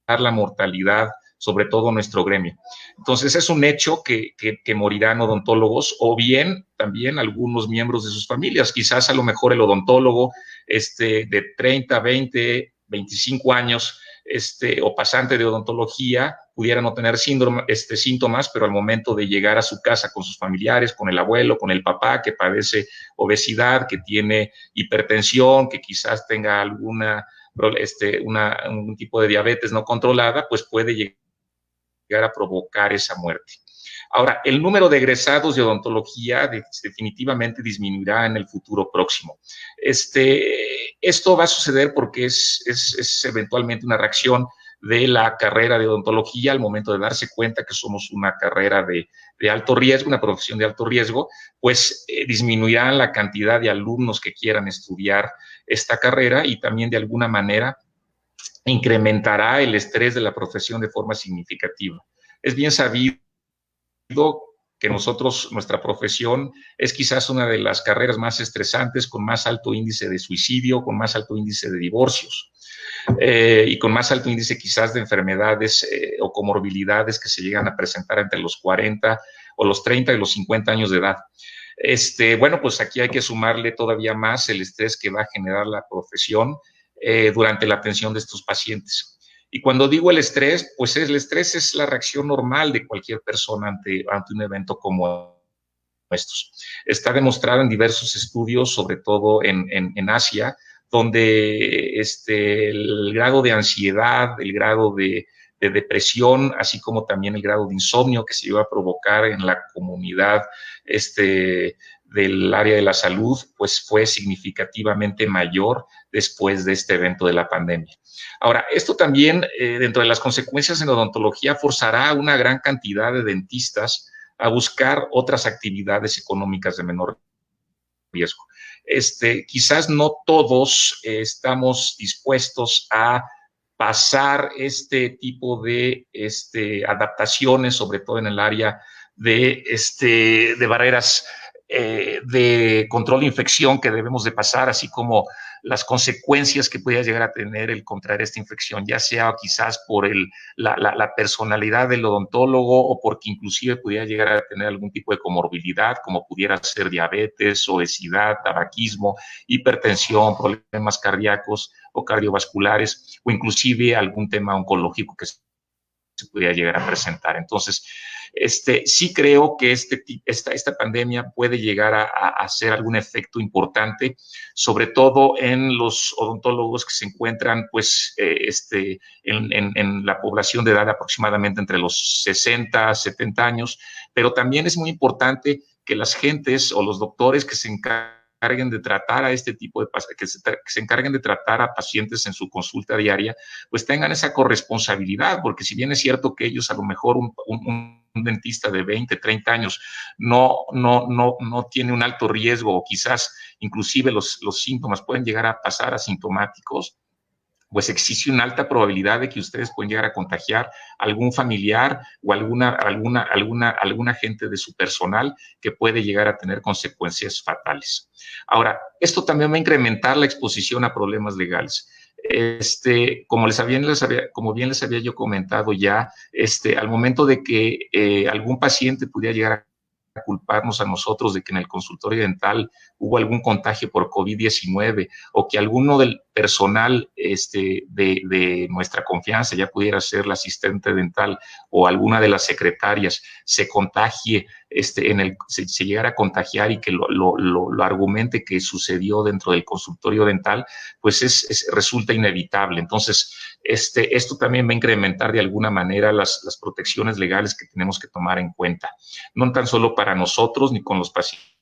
la mortalidad, sobre todo nuestro gremio. Entonces es un hecho que morirán odontólogos o bien también algunos miembros de sus familias. Quizás a lo mejor el odontólogo de 30, 20, 25 años o pasante de odontología pudiera no tener síntomas, pero al momento de llegar a su casa con sus familiares, con el abuelo, con el papá que padece obesidad, que tiene hipertensión, que quizás tenga algún tipo de diabetes no controlada, pues puede llegar a provocar esa muerte. Ahora, el número de egresados de odontología definitivamente disminuirá en el futuro próximo. Esto va a suceder porque es eventualmente una reacción de la carrera de odontología al momento de darse cuenta que somos una carrera de alto riesgo, una profesión de alto riesgo, pues disminuirá la cantidad de alumnos que quieran estudiar esta carrera y también de alguna manera incrementará el estrés de la profesión de forma significativa. Es bien sabido que nuestra profesión es quizás una de las carreras más estresantes, con más alto índice de suicidio, con más alto índice de divorcios y con más alto índice quizás de enfermedades o comorbilidades que se llegan a presentar entre los 40 o los 30 y los 50 años de edad. Bueno, pues aquí hay que sumarle todavía más el estrés que va a generar la profesión durante la atención de estos pacientes. Y cuando digo el estrés, pues el estrés es la reacción normal de cualquier persona ante un evento como estos. Está demostrado en diversos estudios, sobre todo en Asia, donde el grado de ansiedad, el grado de depresión, así como también el grado de insomnio que se iba a provocar en la comunidad del área de la salud, pues fue significativamente mayor después de este evento de la pandemia. Ahora, esto también, dentro de las consecuencias en odontología, forzará a una gran cantidad de dentistas a buscar otras actividades económicas de menor riesgo. Quizás no todos estamos dispuestos a pasar este tipo de adaptaciones, sobre todo en el área de barreras de control de infección que debemos de pasar, así como las consecuencias que pudiera llegar a tener el contraer esta infección, ya sea quizás por la personalidad del odontólogo o porque inclusive pudiera llegar a tener algún tipo de comorbilidad, como pudiera ser diabetes, obesidad, tabaquismo, hipertensión, problemas cardíacos o cardiovasculares, o inclusive algún tema oncológico que se pudiera llegar a presentar. Entonces, sí creo que esta pandemia puede llegar a hacer algún efecto importante, sobre todo en los odontólogos que se encuentran, pues, en la población de edad aproximadamente entre los 60, 70 años, pero también es muy importante que las gentes o los doctores que se encarguen de tratar a este tipo de pacientes, que se encarguen de tratar a pacientes en su consulta diaria, pues tengan esa corresponsabilidad, porque si bien es cierto que ellos a lo mejor un dentista de 20, 30 años no tiene un alto riesgo o quizás inclusive los síntomas pueden llegar a pasar asintomáticos, pues existe una alta probabilidad de que ustedes pueden llegar a contagiar a algún familiar o alguna gente de su personal que puede llegar a tener consecuencias fatales. Ahora, esto también va a incrementar la exposición a problemas legales. Como bien les había yo comentado ya, al momento de que algún paciente pudiera llegar a culparnos a nosotros de que en el consultorio dental hubo algún contagio por COVID-19 o que alguno del personal de nuestra confianza, ya pudiera ser la asistente dental o alguna de las secretarias, se contagie, se llegara a contagiar y que lo argumente que sucedió dentro del consultorio dental, pues resulta inevitable. Entonces, esto también va a incrementar de alguna manera las protecciones legales que tenemos que tomar en cuenta, no tan solo para nosotros ni con los pacientes,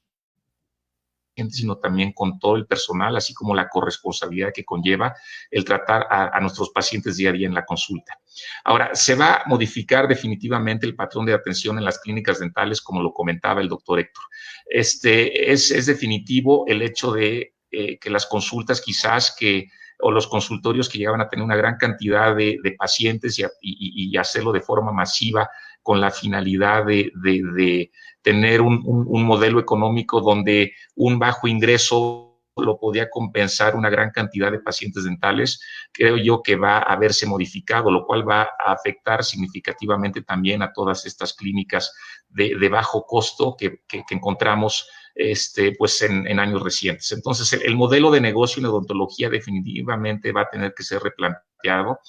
sino también con todo el personal, así como la corresponsabilidad que conlleva el tratar a nuestros pacientes día a día en la consulta. Ahora, se va a modificar definitivamente el patrón de atención en las clínicas dentales, como lo comentaba el doctor Héctor. Es definitivo el hecho de que las consultas quizás o los consultorios que llegaban a tener una gran cantidad de pacientes y hacerlo de forma masiva con la finalidad de tener un modelo económico donde un bajo ingreso lo podía compensar una gran cantidad de pacientes dentales, creo yo que va a verse modificado, lo cual va a afectar significativamente también a todas estas clínicas de bajo costo que encontramos pues en años recientes. Entonces, el modelo de negocio en odontología definitivamente va a tener que ser replanteado.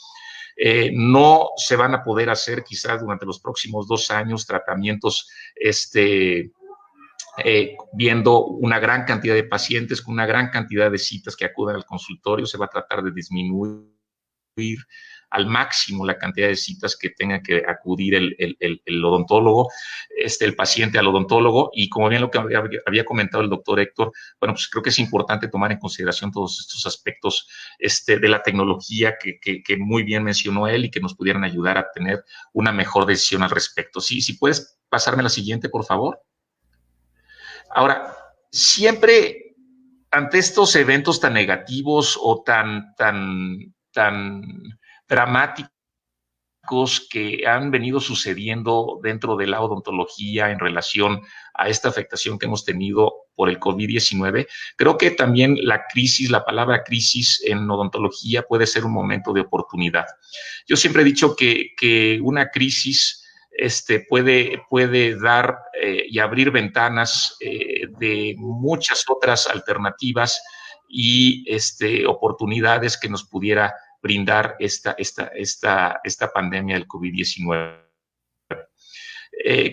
No se van a poder hacer quizás durante los próximos 2 años tratamientos viendo una gran cantidad de pacientes con una gran cantidad de citas que acuden al consultorio. Se va a tratar de disminuir al máximo la cantidad de citas que tenga que acudir el odontólogo, el paciente al odontólogo. Y como bien lo que había comentado el doctor Héctor, bueno, pues creo que es importante tomar en consideración todos estos aspectos de la tecnología que muy bien mencionó él y que nos pudieran ayudar a tener una mejor decisión al respecto. Sí, si puedes pasarme la siguiente, por favor. Ahora, siempre ante estos eventos tan negativos o tan dramáticos que han venido sucediendo dentro de la odontología en relación a esta afectación que hemos tenido por el COVID-19, creo que también la palabra crisis en odontología puede ser un momento de oportunidad. Yo siempre he dicho que una crisis puede dar y abrir ventanas de muchas otras alternativas y oportunidades que nos pudiera brindar esta pandemia del COVID-19.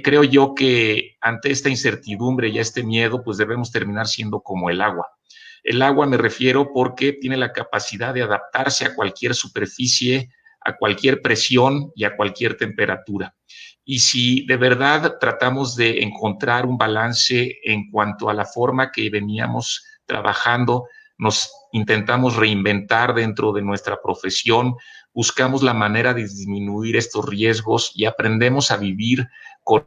Creo yo que ante esta incertidumbre y este miedo, pues debemos terminar siendo como el agua. El agua me refiero porque tiene la capacidad de adaptarse a cualquier superficie, a cualquier presión y a cualquier temperatura. Y si de verdad tratamos de encontrar un balance en cuanto a la forma que veníamos trabajando, nos intentamos reinventar dentro de nuestra profesión, buscamos la manera de disminuir estos riesgos y aprendemos a vivir con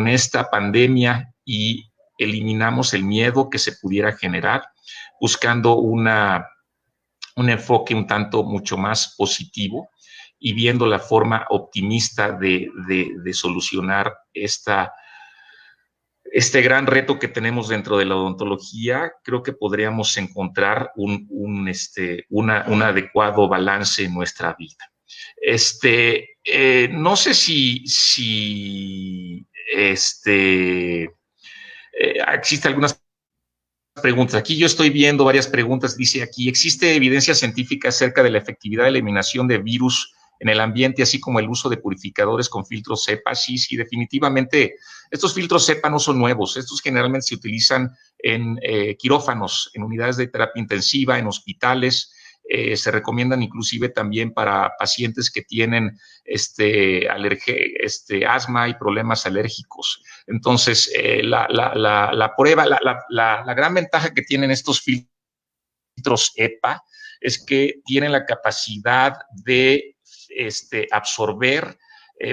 esta pandemia y eliminamos el miedo que se pudiera generar, buscando un enfoque un tanto mucho más positivo y viendo la forma optimista de solucionar este gran reto que tenemos dentro de la odontología. Creo que podríamos encontrar un adecuado balance en nuestra vida. No sé si existen algunas preguntas. Aquí yo estoy viendo varias preguntas. Dice aquí, ¿existe evidencia científica acerca de la efectividad de la eliminación de virus en el ambiente, así como el uso de purificadores con filtros CEPA? Sí, definitivamente. Estos filtros CEPA no son nuevos. Estos generalmente se utilizan en quirófanos, en unidades de terapia intensiva, en hospitales. Se recomiendan inclusive también para pacientes que tienen asma y problemas alérgicos. Entonces, la prueba, la gran ventaja que tienen estos filtros EPA es que tienen la capacidad de absorber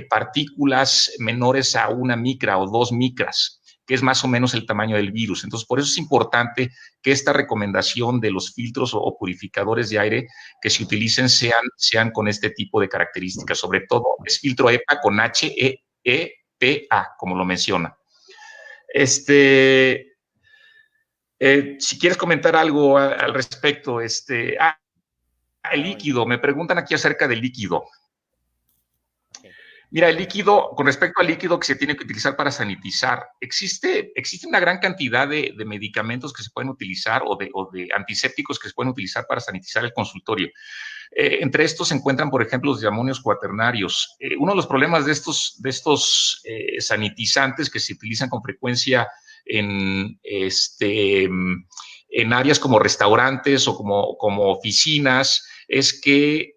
partículas menores a 1 micra o 2 micras, que es más o menos el tamaño del virus. Entonces, por eso es importante que esta recomendación de los filtros o purificadores de aire que se utilicen sean con este tipo de características. Sobre todo, es filtro EPA con HEPA, como lo menciona. Si quieres comentar algo al respecto, el líquido, me preguntan aquí acerca del líquido. Mira, el líquido, con respecto al líquido que se tiene que utilizar para sanitizar, existe una gran cantidad de medicamentos que se pueden utilizar o de antisépticos que se pueden utilizar para sanitizar el consultorio. Entre estos se encuentran, por ejemplo, los diamonios cuaternarios. Uno de los problemas de estos sanitizantes que se utilizan con frecuencia en áreas como restaurantes o como oficinas es que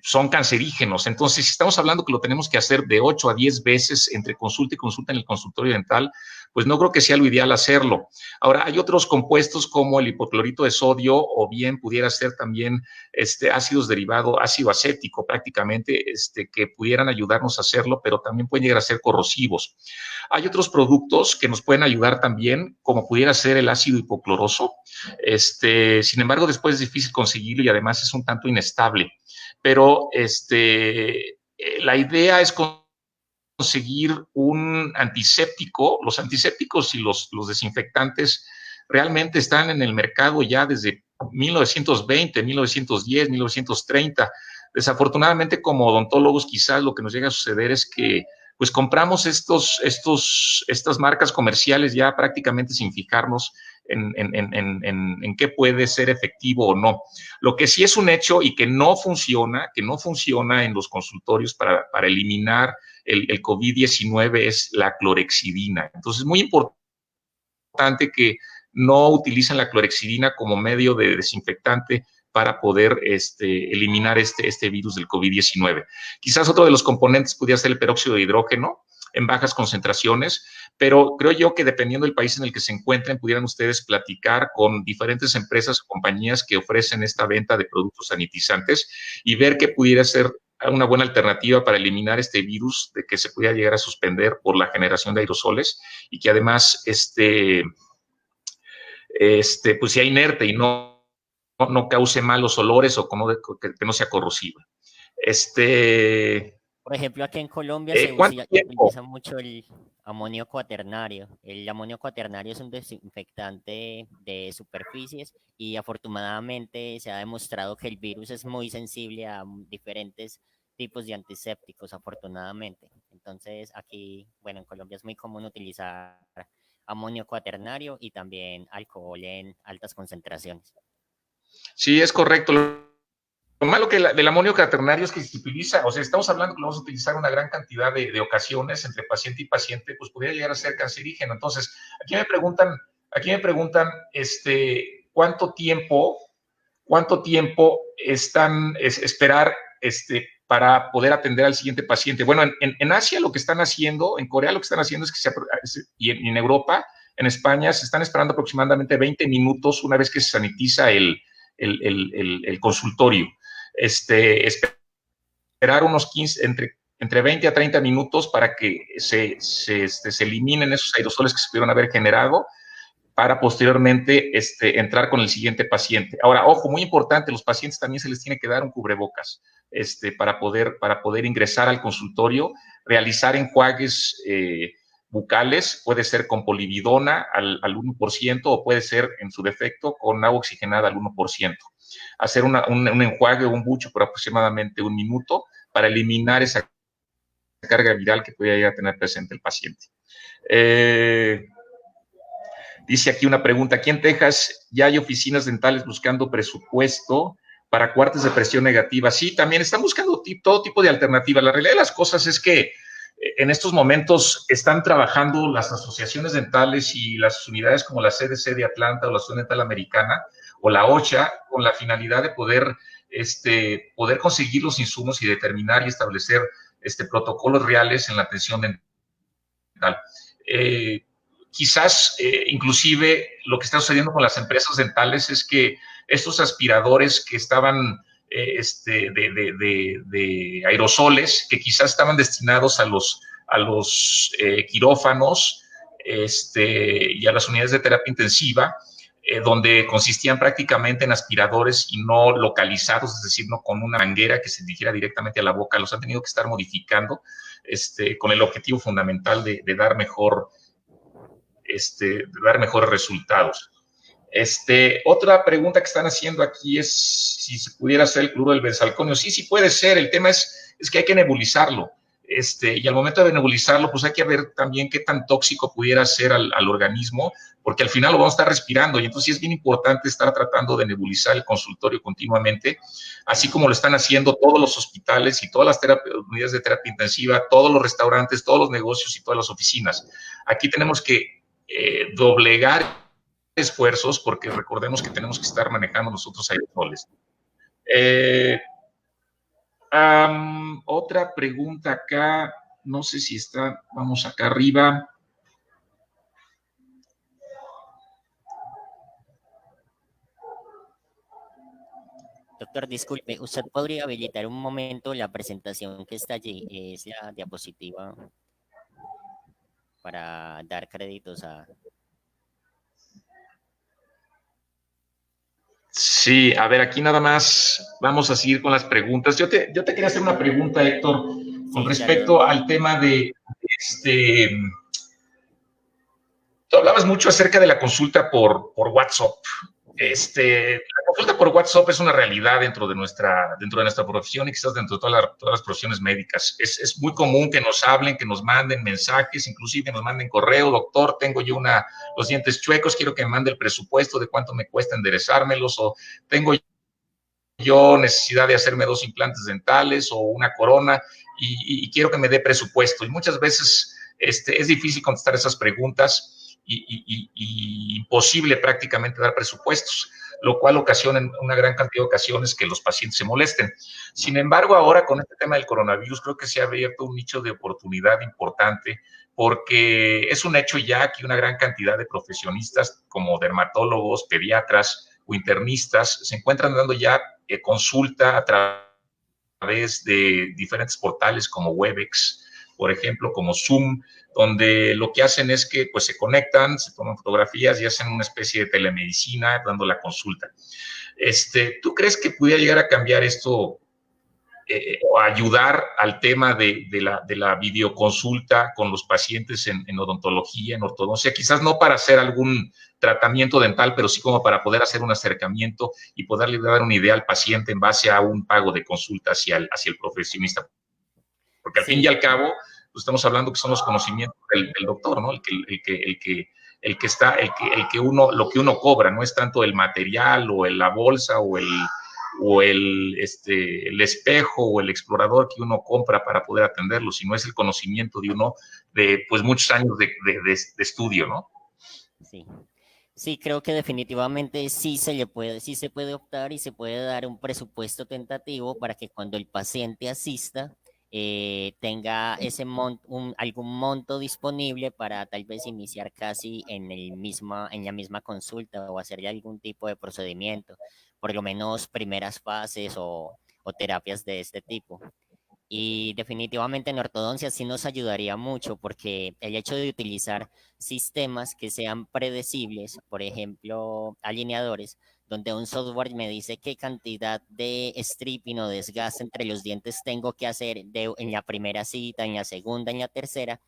son cancerígenos. Entonces, si estamos hablando que lo tenemos que hacer de 8 a 10 veces entre consulta y consulta en el consultorio dental, pues no creo que sea lo ideal hacerlo. Ahora, hay otros compuestos como el hipoclorito de sodio o bien pudiera ser también ácidos derivados, ácido acético prácticamente, que pudieran ayudarnos a hacerlo, pero también pueden llegar a ser corrosivos. Hay otros productos que nos pueden ayudar también, como pudiera ser el ácido hipocloroso. Sin embargo, después es difícil conseguirlo y además es un tanto inestable. Pero la idea es conseguir un antiséptico. Los antisépticos y los desinfectantes realmente están en el mercado ya desde 1920, 1910, 1930. Desafortunadamente, como odontólogos, quizás lo que nos llega a suceder es que pues compramos estas marcas comerciales ya prácticamente sin fijarnos en qué puede ser efectivo o no. Lo que sí es un hecho y que no funciona en los consultorios para eliminar el COVID-19 es la clorexidina. Entonces, es muy importante que no utilicen la clorexidina como medio de desinfectante para poder eliminar este virus del COVID-19. Quizás otro de los componentes pudiera ser el peróxido de hidrógeno en bajas concentraciones, pero creo yo que dependiendo del país en el que se encuentren, pudieran ustedes platicar con diferentes empresas o compañías que ofrecen esta venta de productos sanitizantes y ver qué pudiera ser una buena alternativa para eliminar este virus de que se pudiera llegar a suspender por la generación de aerosoles y que además pues sea inerte y no cause malos olores o que no sea corrosiva. Por ejemplo, aquí en Colombia se utiliza mucho el amonio cuaternario. El amonio cuaternario es un desinfectante de superficies y afortunadamente se ha demostrado que el virus es muy sensible a diferentes tipos de antisépticos, afortunadamente. Entonces, aquí, bueno, en Colombia es muy común utilizar amonio cuaternario y también alcohol en altas concentraciones. Sí, es correcto. Lo malo del amonio cuaternario es que si se utiliza, o sea, estamos hablando que lo vamos a utilizar una gran cantidad de ocasiones entre paciente y paciente, pues podría llegar a ser cancerígeno. Entonces, aquí me preguntan, cuánto tiempo están esperar, para poder atender al siguiente paciente. Bueno, en Asia lo que están haciendo, en Corea lo que están haciendo es que y en Europa, en España, se están esperando aproximadamente 20 minutos una vez que se sanitiza el consultorio. Esperar unos 15, entre 20 a 30 minutos para que se eliminen esos aerosoles que se pudieron haber generado para posteriormente entrar con el siguiente paciente. Ahora, ojo, muy importante, los pacientes también se les tiene que dar un cubrebocas para poder ingresar al consultorio, realizar enjuagues bucales, puede ser con polividona al 1% o puede ser, en su defecto, con agua oxigenada al 1%. Hacer un enjuague o un bucho por aproximadamente 1 minuto para eliminar esa carga viral que pudiera llegar a tener presente el paciente. Dice aquí una pregunta, aquí en Texas ya hay oficinas dentales buscando presupuesto para cuartos de presión negativa. Sí, también están buscando todo tipo de alternativas. La realidad de las cosas es que en estos momentos están trabajando las asociaciones dentales y las unidades como la CDC de Atlanta o la Asociación Dental Americana o la OCHA con la finalidad de poder conseguir los insumos y determinar y establecer protocolos reales en la atención dental. Quizás, inclusive, lo que está sucediendo con las empresas dentales es que estos aspiradores que estaban de aerosoles, que quizás estaban destinados a los quirófanos y a las unidades de terapia intensiva, donde consistían prácticamente en aspiradores y no localizados, es decir, no con una manguera que se dirigiera directamente a la boca, los han tenido que estar modificando con el objetivo fundamental de dar mejores resultados. Otra pregunta que están haciendo aquí es si se pudiera hacer el cloruro del benzalconio. Sí puede ser. El tema es que hay que nebulizarlo. Y al momento de nebulizarlo, pues hay que ver también qué tan tóxico pudiera ser al organismo, porque al final lo vamos a estar respirando. Y entonces sí es bien importante estar tratando de nebulizar el consultorio continuamente, así como lo están haciendo todos los hospitales y todas las unidades de terapia intensiva, todos los restaurantes, todos los negocios y todas las oficinas. Aquí tenemos que doblegar esfuerzos, porque recordemos que tenemos que estar manejando nosotros aerosoles. Otra pregunta acá, no sé si está, vamos acá arriba. Doctor, disculpe, ¿usted podría habilitar un momento la presentación que está allí? Es la diapositiva para dar créditos a... Sí, a ver, aquí nada más vamos a seguir con las preguntas. Yo te quería hacer una pregunta, Héctor, con respecto al tema de tú hablabas mucho acerca de la consulta por WhatsApp. La consulta por WhatsApp es una realidad dentro de nuestra profesión y quizás dentro de todas las profesiones médicas. Es muy común que nos hablen, que nos manden mensajes, inclusive que nos manden correo, doctor, tengo yo los dientes chuecos, quiero que me mande el presupuesto de cuánto me cuesta enderezármelos, o tengo yo necesidad de hacerme 2 implantes dentales o una corona y quiero que me dé presupuesto. Y muchas veces es difícil contestar esas preguntas y imposible prácticamente dar presupuestos, lo cual ocasiona en una gran cantidad de ocasiones que los pacientes se molesten. Sin embargo, ahora con este tema del coronavirus, creo que se ha abierto un nicho de oportunidad importante, porque es un hecho ya que una gran cantidad de profesionistas como dermatólogos, pediatras o internistas se encuentran dando ya consulta a través de diferentes portales como Webex, por ejemplo, como Zoom, donde lo que hacen es que pues se conectan, se toman fotografías y hacen una especie de telemedicina dando la consulta. ¿Tú crees que pudiera llegar a cambiar esto o ayudar al tema de la videoconsulta con los pacientes en odontología, en ortodoncia, quizás no para hacer algún tratamiento dental, pero sí como para poder hacer un acercamiento y poderle dar una idea al paciente en base a un pago de consulta hacia el profesionista. Porque al fin y Sí, al cabo, pues estamos hablando que son los conocimientos del doctor, ¿no? El que está, el que uno, lo que uno cobra, no es tanto el material o la bolsa el espejo o el explorador que uno compra para poder atenderlo, sino es el conocimiento de uno de pues muchos años de estudio, ¿no? sí. Sí, creo que definitivamente sí se puede optar y se puede dar un presupuesto tentativo para que cuando el paciente asista tenga algún monto disponible para tal vez iniciar casi en la misma consulta o hacerle algún tipo de procedimiento, por lo menos primeras fases o terapias de este tipo. Y definitivamente en ortodoncia sí nos ayudaría mucho porque el hecho de utilizar sistemas que sean predecibles, por ejemplo, alineadores, donde un software me dice qué cantidad de stripping o desgaste entre los dientes tengo que hacer en la primera cita, en la segunda, en la tercera,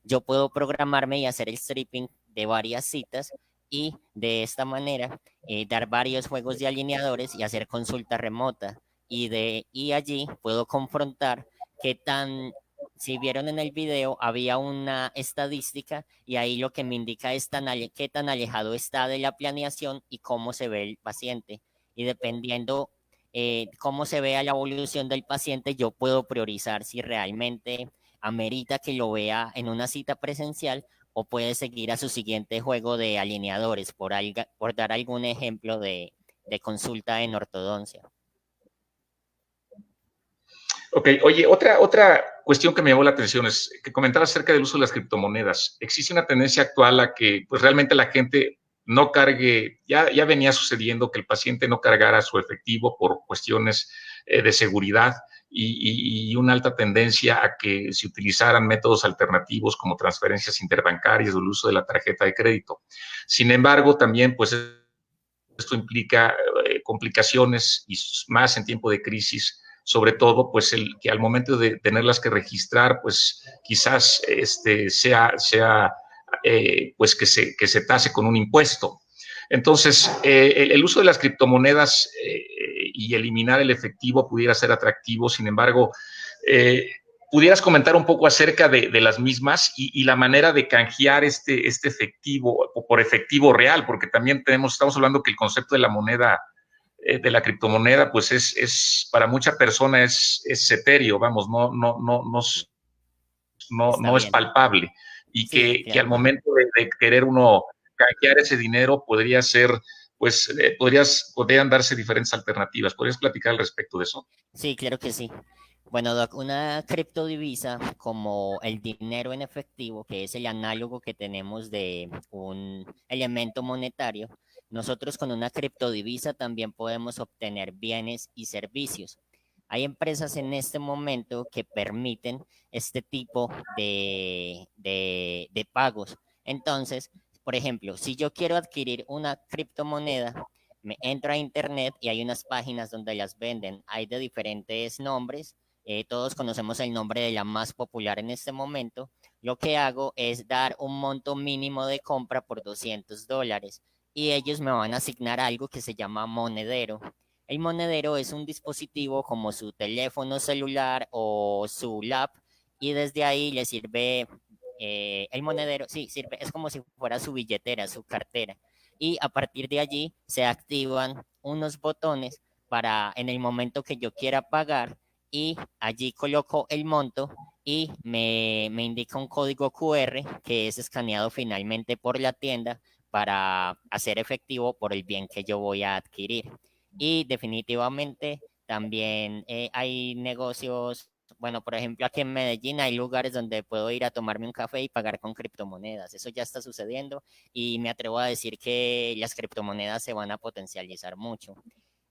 yo puedo programarme y hacer el stripping de varias citas y de esta manera dar varios juegos de alineadores y hacer consulta remota. Y allí puedo confrontar qué tan, si vieron en el video, había una estadística y ahí lo que me indica es qué tan alejado está de la planeación y cómo se ve el paciente. Y dependiendo cómo se vea la evolución del paciente, yo puedo priorizar si realmente amerita que lo vea en una cita presencial o puede seguir a su siguiente juego de alineadores, por dar algún ejemplo de consulta en ortodoncia. Ok, oye, otra cuestión que me llamó la atención es que comentabas acerca del uso de las criptomonedas. Existe una tendencia actual a que pues, realmente la gente no cargue, ya venía sucediendo que el paciente no cargara su efectivo por cuestiones de seguridad y una alta tendencia a que se utilizaran métodos alternativos como transferencias interbancarias o el uso de la tarjeta de crédito. Sin embargo, también pues esto implica complicaciones y más en tiempo de crisis, sobre todo pues que al momento de tenerlas que registrar, pues quizás sea pues que se tase con un impuesto. Entonces, el uso de las criptomonedas y eliminar el efectivo pudiera ser atractivo, sin embargo, ¿pudieras comentar un poco acerca de las mismas y la manera de canjear este efectivo por efectivo real? Porque también estamos hablando que el concepto de la moneda, de la criptomoneda, pues para mucha persona es etéreo, vamos, Está no es bien. palpable. Y Sí, que al claro. momento de querer uno canjear ese dinero podría ser, pues, podrían darse diferentes alternativas. ¿Podrías platicar al respecto de eso? Sí, claro que sí. Bueno, Doc, una criptodivisa como el dinero en efectivo, que es el análogo que tenemos de un elemento monetario, nosotros con una criptodivisa también podemos obtener bienes y servicios. Hay empresas en este momento que permiten este tipo de pagos. Entonces, por ejemplo, si yo quiero adquirir una criptomoneda, me entro a internet y hay unas páginas donde las venden. Hay de diferentes nombres. Todos conocemos el nombre de la más popular en este momento. Lo que hago es dar un monto mínimo de compra por $200 y ellos me van a asignar algo que se llama monedero. El monedero es un dispositivo como su teléfono celular o su lap y desde ahí le sirve el monedero, sí, sirve, es como si fuera su billetera, su cartera y a partir de allí se activan unos botones para en el momento que yo quiera pagar y allí coloco el monto y me indica un código QR que es escaneado finalmente por la tienda para hacer efectivo por el bien que yo voy a adquirir. Y definitivamente también hay negocios, bueno, por ejemplo, aquí en Medellín hay lugares donde puedo ir a tomarme un café y pagar con criptomonedas. Eso ya está sucediendo y me atrevo a decir que las criptomonedas se van a potencializar mucho.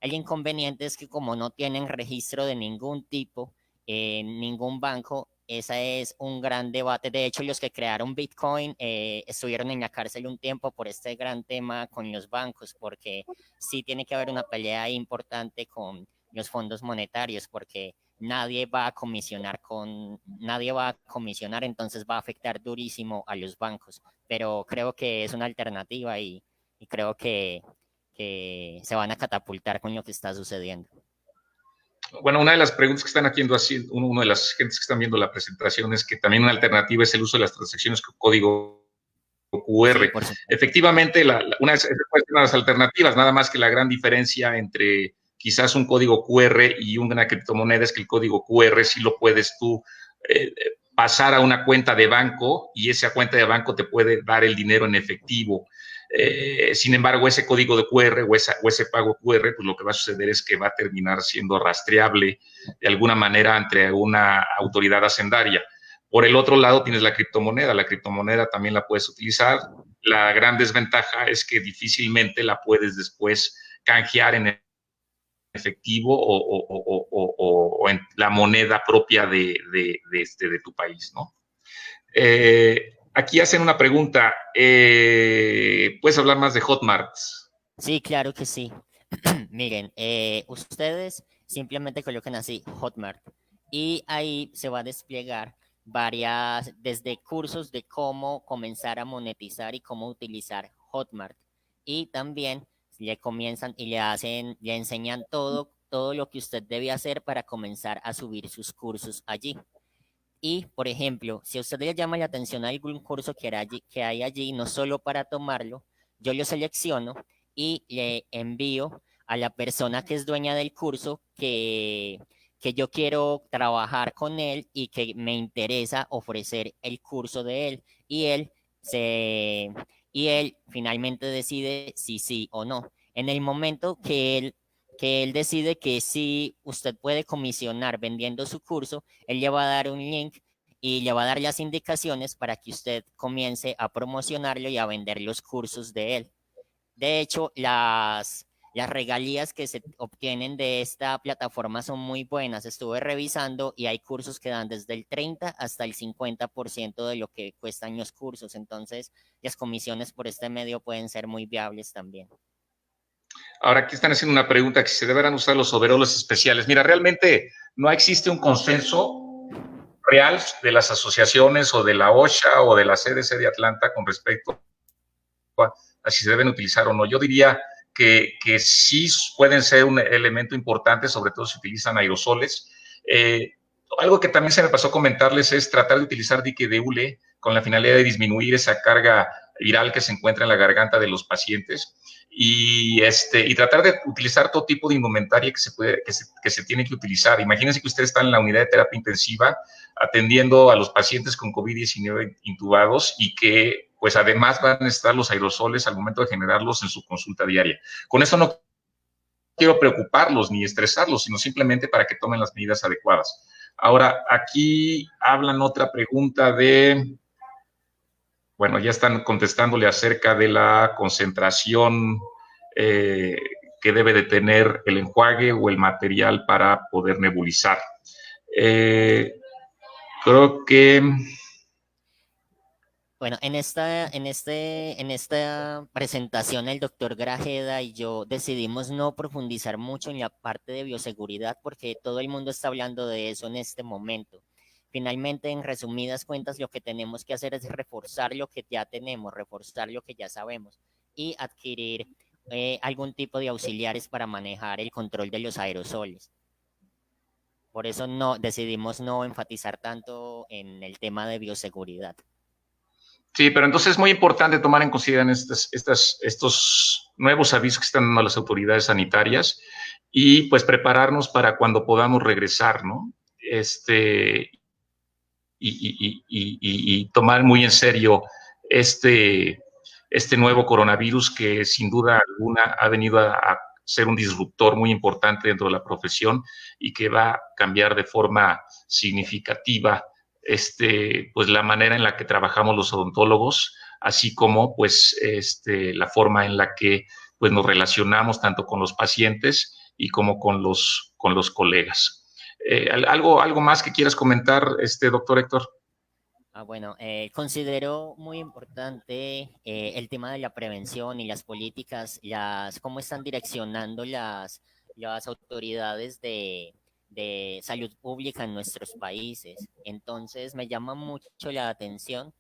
El inconveniente es que como no tienen registro de ningún tipo en ningún banco, ese es un gran debate. De hecho, los que crearon Bitcoin estuvieron en la cárcel un tiempo por este gran tema con los bancos, porque sí tiene que haber una pelea importante con los fondos monetarios, porque nadie va a comisionar, entonces va a afectar durísimo a los bancos. Pero creo que es una alternativa y creo que se van a catapultar con lo que está sucediendo. Bueno, una de las preguntas que están aquí haciendo, uno de las gentes que están viendo la presentación es que también una alternativa es el uso de las transacciones con código QR. Sí, por supuesto. Efectivamente, una de las alternativas, nada más que la gran diferencia entre quizás un código QR y una criptomoneda es que el código QR sí lo puedes tú pasar a una cuenta de banco y esa cuenta de banco te puede dar el dinero en efectivo. Sin embargo, ese código de QR o ese pago QR, pues lo que va a suceder es que va a terminar siendo rastreable de alguna manera ante una autoridad hacendaria. Por el otro lado tienes la criptomoneda también la puedes utilizar. La gran desventaja es que difícilmente la puedes después canjear en efectivo o en la moneda propia de tu país, ¿no? Aquí hacen una pregunta. ¿Puedes hablar más de Hotmart? Sí, claro que sí. Miren, ustedes simplemente colocan así Hotmart y ahí se va a desplegar desde cursos de cómo comenzar a monetizar y cómo utilizar Hotmart. Y también le comienzan y le enseñan todo lo que usted debe hacer para comenzar a subir sus cursos allí. Y, por ejemplo, si a usted le llama la atención algún curso que hay allí, no solo para tomarlo, yo lo selecciono y le envío a la persona que es dueña del curso que yo quiero trabajar con él y que me interesa ofrecer el curso de él. Y se, y él finalmente decide si sí o no. En el momento que él decide que sí, usted puede comisionar vendiendo su curso, él le va a dar un link y le va a dar las indicaciones para que usted comience a promocionarlo y a vender los cursos de él. De hecho, las regalías que se obtienen de esta plataforma son muy buenas. Estuve revisando y hay cursos que dan desde el 30 hasta el 50% de lo que cuestan los cursos. Entonces, las comisiones por este medio pueden ser muy viables también. Ahora, aquí están haciendo una pregunta, que si se deberán usar los overoles especiales. Mira, realmente no existe un consenso real de las asociaciones o de la OSHA o de la CDC de Atlanta con respecto a si se deben utilizar o no. Yo diría que sí pueden ser un elemento importante, sobre todo si utilizan aerosoles. Algo que también se me pasó a comentarles es tratar de utilizar dique de hule con la finalidad de disminuir esa carga viral que se encuentra en la garganta de los pacientes y tratar de utilizar todo tipo de indumentaria que se tiene que utilizar. Imagínense que usted está en la unidad de terapia intensiva atendiendo a los pacientes con COVID-19 intubados y que pues además van a necesitar los aerosoles al momento de generarlos en su consulta diaria. Con eso no quiero preocuparlos ni estresarlos, sino simplemente para que tomen las medidas adecuadas. Ahora, aquí hablan otra pregunta bueno, ya están contestándole acerca de la concentración que debe de tener el enjuague o el material para poder nebulizar. Creo que Bueno, en esta presentación el doctor Grajeda y yo decidimos no profundizar mucho en la parte de bioseguridad porque todo el mundo está hablando de eso en este momento. Finalmente, en resumidas cuentas, lo que tenemos que hacer es reforzar lo que ya tenemos, reforzar lo que ya sabemos y adquirir algún tipo de auxiliares para manejar el control de los aerosoles. Por eso decidimos no enfatizar tanto en el tema de bioseguridad. sí, pero entonces es muy importante tomar en consideración estos nuevos avisos que están dando las autoridades sanitarias y pues prepararnos para cuando podamos regresar, ¿no? Y tomar muy en serio este, este nuevo coronavirus que sin duda alguna ha venido a ser un disruptor muy importante dentro de la profesión y que va a cambiar de forma significativa pues la manera en la que trabajamos los odontólogos, así como pues la forma en la que pues nos relacionamos tanto con los pacientes y como con los colegas. ¿Algo más que quieras comentar, doctor Héctor? Bueno, considero muy importante el tema de la prevención y las políticas, cómo están direccionando las autoridades de salud pública en nuestros países. Entonces me llama mucho la atención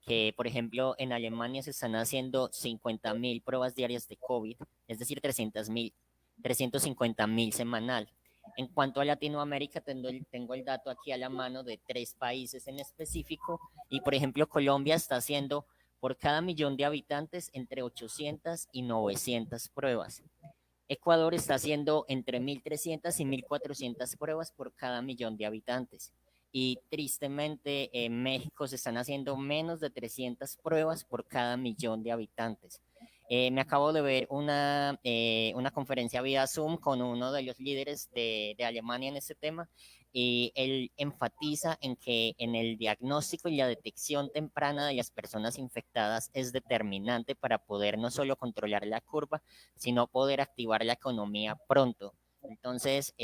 que, por ejemplo, en Alemania se están haciendo 50.000 pruebas diarias de COVID, es decir, 350.000 semanal. En cuanto a Latinoamérica, tengo el dato aquí a la mano de 3 países en específico y, por ejemplo, Colombia está haciendo por cada millón de habitantes entre 800 y 900 pruebas. Ecuador está haciendo entre 1.300 y 1.400 pruebas por cada millón de habitantes. Y tristemente en México se están haciendo menos de 300 pruebas por cada millón de habitantes. Me acabo de ver una conferencia vía Zoom con uno de los líderes de Alemania en este tema y él enfatiza en que en el diagnóstico y la detección temprana de las personas infectadas es determinante para poder no solo controlar la curva, sino poder activar la economía pronto. Entonces,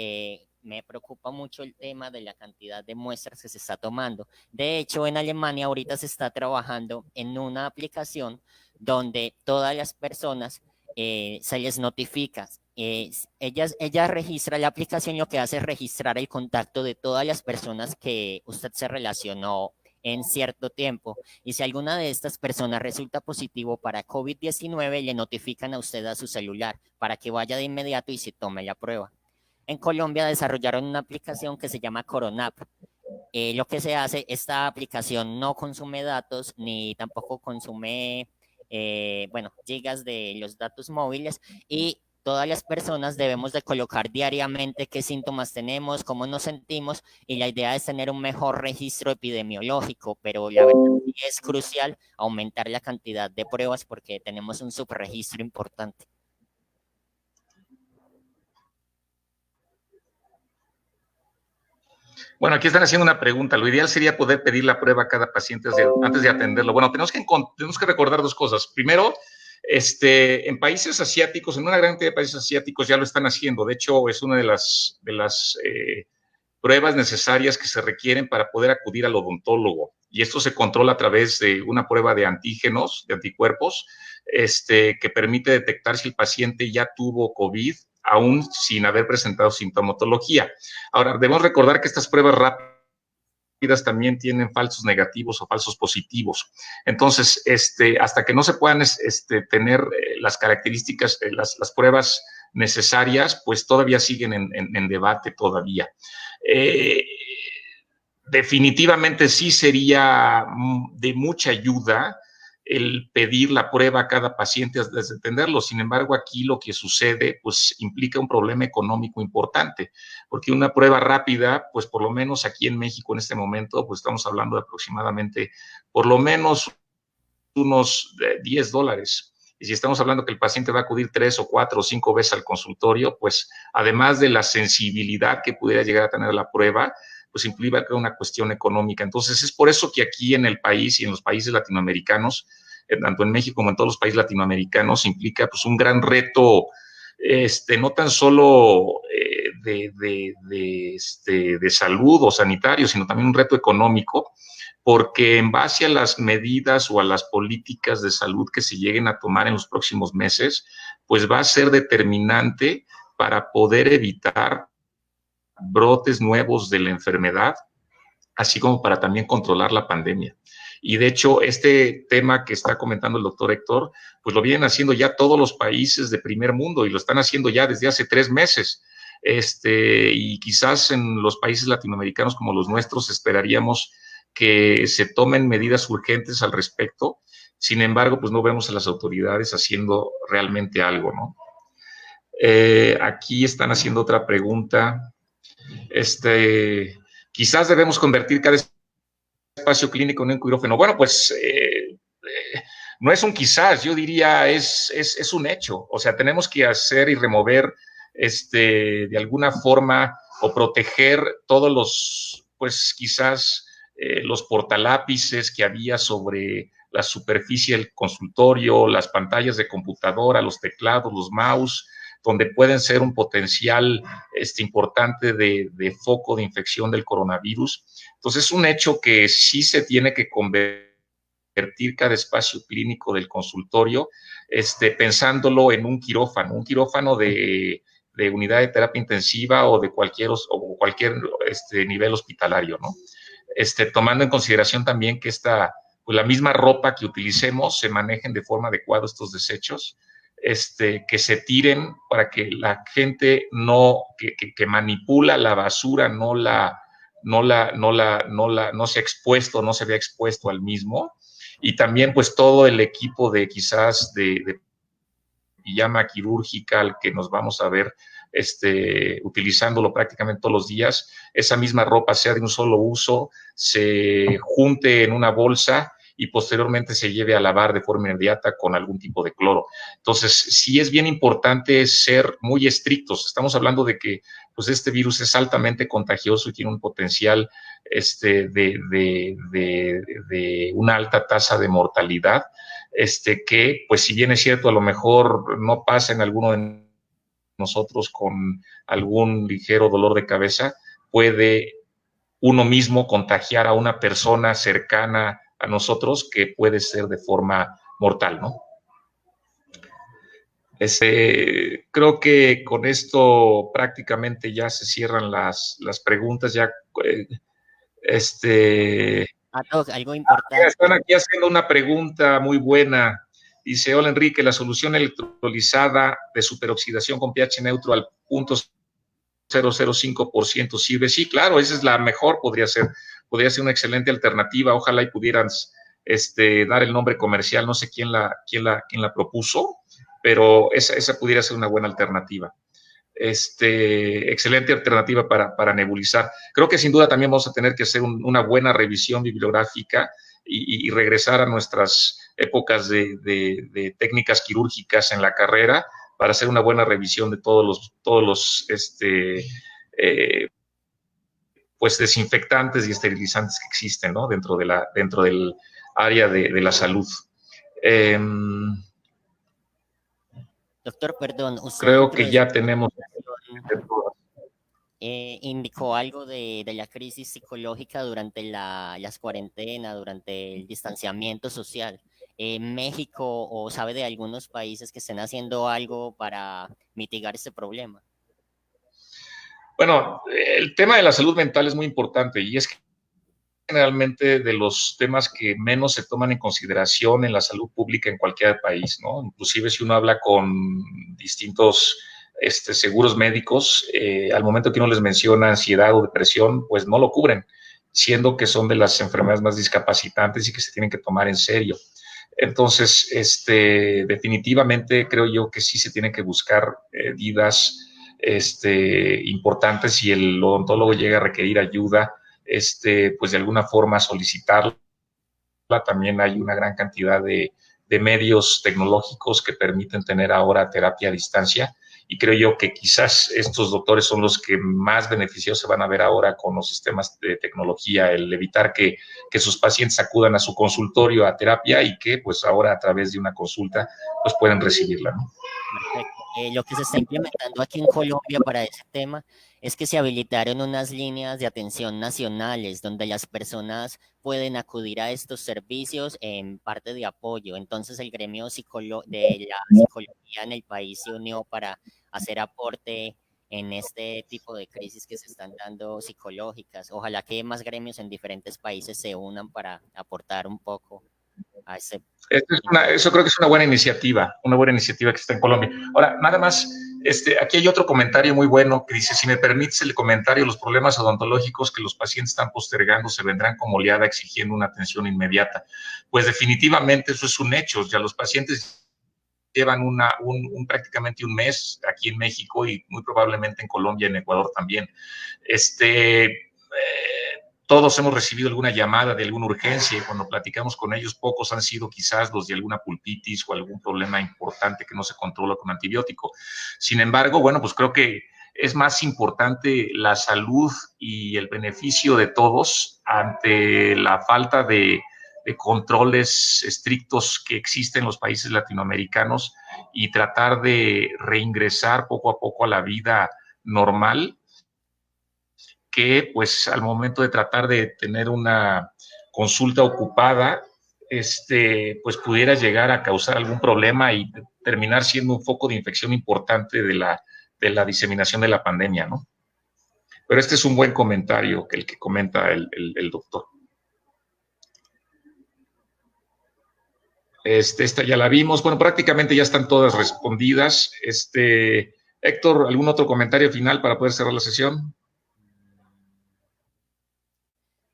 me preocupa mucho el tema de la cantidad de muestras que se está tomando. De hecho, en Alemania ahorita se está trabajando en una aplicación donde todas las personas se les notifica. Ella registra la aplicación, lo que hace es registrar el contacto de todas las personas que usted se relacionó en cierto tiempo. Y si alguna de estas personas resulta positivo para COVID-19, le notifican a usted a su celular para que vaya de inmediato y se tome la prueba. En Colombia desarrollaron una aplicación que se llama Coronap. Lo que se hace, esta aplicación no consume datos ni tampoco consume, gigas de los datos móviles y todas las personas debemos de colocar diariamente qué síntomas tenemos, cómo nos sentimos y la idea es tener un mejor registro epidemiológico, pero la verdad es crucial aumentar la cantidad de pruebas porque tenemos un subregistro importante. Bueno, aquí están haciendo una pregunta. Lo ideal sería poder pedir la prueba a cada paciente antes de atenderlo. Bueno, tenemos que recordar 2 cosas. Primero, en países asiáticos, en una gran cantidad de países asiáticos ya lo están haciendo. De hecho, es una de las pruebas necesarias que se requieren para poder acudir al odontólogo. Y esto se controla a través de una prueba de antígenos, de anticuerpos, que permite detectar si el paciente ya tuvo COVID, aún sin haber presentado sintomatología. Ahora, debemos recordar que estas pruebas rápidas también tienen falsos negativos o falsos positivos. Entonces, hasta que no se puedan tener las características, las pruebas necesarias, pues todavía siguen en debate todavía. Definitivamente sí sería de mucha ayuda el pedir la prueba a cada paciente antes de atenderlo. Sin embargo, aquí lo que sucede, pues implica un problema económico importante, porque una prueba rápida, pues por lo menos aquí en México en este momento, pues estamos hablando de aproximadamente por lo menos unos $10. Y si estamos hablando que el paciente va a acudir 3 o 4 o 5 veces al consultorio, pues además de la sensibilidad que pudiera llegar a tener la prueba, pues implica una cuestión económica. Entonces, es por eso que aquí en el país y en los países latinoamericanos, tanto en México como en todos los países latinoamericanos, implica pues un gran reto, no tan solo de salud o sanitario, sino también un reto económico, porque en base a las medidas o a las políticas de salud que se lleguen a tomar en los próximos meses, pues va a ser determinante para poder evitar brotes nuevos de la enfermedad, así como para también controlar la pandemia. Y de hecho, este tema que está comentando el doctor Héctor, pues lo vienen haciendo ya todos los países de primer mundo y lo están haciendo ya desde hace 3 meses. Y quizás en los países latinoamericanos como los nuestros esperaríamos que se tomen medidas urgentes al respecto. Sin embargo, pues no vemos a las autoridades haciendo realmente algo, ¿no? Aquí están haciendo otra pregunta. Quizás debemos convertir cada espacio clínico en un quirófano. Bueno, pues no es un quizás, yo diría es un hecho. O sea, tenemos que hacer y remover de alguna forma o proteger todos los, pues quizás los portalápices que había sobre la superficie del consultorio, las pantallas de computadora, los teclados, los mouse, donde pueden ser un potencial importante de foco de infección del coronavirus. Entonces, es un hecho que sí se tiene que convertir cada espacio clínico del consultorio, pensándolo en un quirófano de unidad de terapia intensiva o de cualquier o cualquier nivel hospitalario, ¿no? Tomando en consideración también que pues la misma ropa que utilicemos se manejen de forma adecuada estos desechos, que se tiren para que la gente que manipula la basura no se ha expuesto, no se vea expuesto al mismo, y también pues todo el equipo de quizás de pijama quirúrgica al que nos vamos a ver utilizándolo prácticamente todos los días, esa misma ropa sea de un solo uso, se junte en una bolsa y posteriormente se lleve a lavar de forma inmediata con algún tipo de cloro. Entonces, sí es bien importante ser muy estrictos. Estamos hablando de que pues, este virus es altamente contagioso y tiene un potencial de una alta tasa de mortalidad, que, pues, si bien es cierto, a lo mejor no pasa en alguno de nosotros con algún ligero dolor de cabeza, puede uno mismo contagiar a una persona cercana a nosotros que puede ser de forma mortal, ¿no? Creo que con esto prácticamente ya se cierran las preguntas, ya algo importante. Están aquí haciendo una pregunta muy buena. Dice, hola Enrique, la solución electrolizada de superoxidación con pH neutro al 0.005% sirve. Sí, claro, esa es la mejor, podría ser una excelente alternativa. Ojalá y pudieran dar el nombre comercial, no sé quién la propuso, pero esa pudiera ser una buena alternativa. Excelente alternativa para nebulizar. Creo que sin duda también vamos a tener que hacer una buena revisión bibliográfica y regresar a nuestras épocas de técnicas quirúrgicas en la carrera para hacer una buena revisión de todos los pues desinfectantes y esterilizantes que existen, ¿no? dentro del área de la salud. Doctor, perdón, usted creo que ya tenemos indicó algo de la crisis psicológica durante las cuarentenas, durante el distanciamiento social. ¿México o sabe de algunos países que estén haciendo algo para mitigar este problema? Bueno, el tema de la salud mental es muy importante y es que generalmente de los temas que menos se toman en consideración en la salud pública en cualquier país, ¿no? Inclusive si uno habla con distintos seguros médicos, al momento que uno les menciona ansiedad o depresión, pues no lo cubren, siendo que son de las enfermedades más discapacitantes y que se tienen que tomar en serio. Entonces, definitivamente creo yo que sí se tienen que buscar medidas importantes. Si el odontólogo llega a requerir ayuda, pues de alguna forma solicitarla. También hay una gran cantidad de medios tecnológicos que permiten tener ahora terapia a distancia, y creo yo que quizás estos doctores son los que más beneficiados se van a ver ahora con los sistemas de tecnología, el evitar que sus pacientes acudan a su consultorio a terapia y que pues ahora a través de una consulta pues pueden recibirla, ¿no? Perfecto. Lo que se está implementando aquí en Colombia para ese tema es que se habilitaron unas líneas de atención nacionales donde las personas pueden acudir a estos servicios en parte de apoyo. Entonces el gremio de la psicología en el país se unió para hacer aporte en este tipo de crisis que se están dando psicológicas. Ojalá que más gremios en diferentes países se unan para aportar un poco a ese. Eso creo que es una buena iniciativa que está en Colombia. Ahora, nada más, aquí hay otro comentario muy bueno que dice, si me permites el comentario, los problemas odontológicos que los pacientes están postergando se vendrán como oleada exigiendo una atención inmediata. Pues definitivamente eso es un hecho. Ya los pacientes llevan prácticamente un mes aquí en México y muy probablemente en Colombia y en Ecuador también. Todos hemos recibido alguna llamada de alguna urgencia y cuando platicamos con ellos, pocos han sido quizás los de alguna pulpitis o algún problema importante que no se controla con antibiótico. Sin embargo, bueno, pues creo que es más importante la salud y el beneficio de todos ante la falta de controles estrictos que existen en los países latinoamericanos y tratar de reingresar poco a poco a la vida normal, que pues al momento de tratar de tener una consulta ocupada, pues pudiera llegar a causar algún problema y terminar siendo un foco de infección importante de la diseminación de la pandemia, ¿no? Pero este es un buen comentario que el que comenta el doctor. Esta ya la vimos. Bueno, prácticamente ya están todas respondidas. Héctor, ¿algún otro comentario final para poder cerrar la sesión?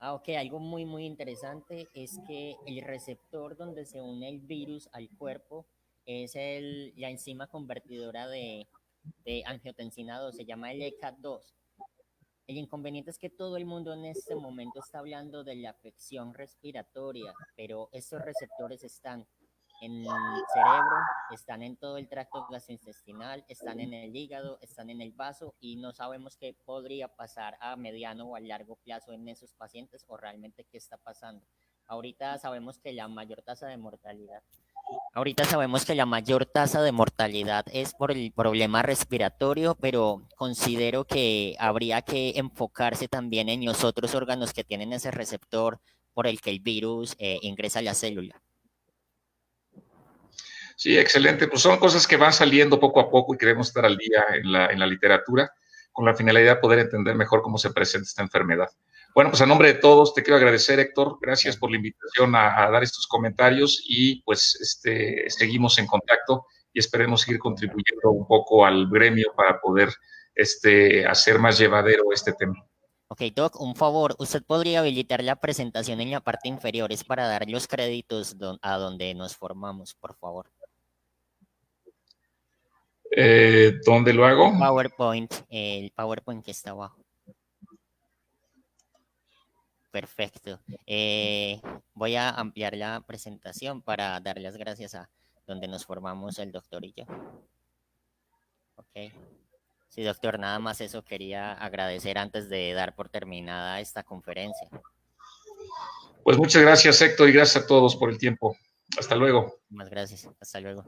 Ok, algo muy, muy interesante es que el receptor donde se une el virus al cuerpo es la enzima convertidora de angiotensina 2, se llama el ECAT2. El inconveniente es que todo el mundo en este momento está hablando de la afección respiratoria, pero estos receptores están en el cerebro, están en todo el tracto gastrointestinal, están en el hígado, están en el vaso y no sabemos qué podría pasar a mediano o a largo plazo en esos pacientes o realmente qué está pasando. Ahorita sabemos que la mayor tasa de mortalidad es por el problema respiratorio, pero considero que habría que enfocarse también en los otros órganos que tienen ese receptor por el que el virus ingresa a la célula. Sí, excelente. Pues son cosas que van saliendo poco a poco y queremos estar al día en la literatura con la finalidad de poder entender mejor cómo se presenta esta enfermedad. Bueno, pues a nombre de todos te quiero agradecer, Héctor. Gracias por la invitación a dar estos comentarios y pues seguimos en contacto y esperemos seguir contribuyendo un poco al gremio para poder hacer más llevadero este tema. Ok, Doc, un favor, ¿usted podría habilitar la presentación en la parte inferior? Es para dar los créditos a donde nos formamos, por favor. ¿Dónde lo hago? El PowerPoint que está abajo. Perfecto. Voy a ampliar la presentación para dar las gracias a donde nos formamos el doctor y yo. Ok. Sí, doctor, nada más eso quería agradecer antes de dar por terminada esta conferencia. Pues muchas gracias, Héctor, y gracias a todos por el tiempo. Hasta luego. Muchas gracias. Hasta luego.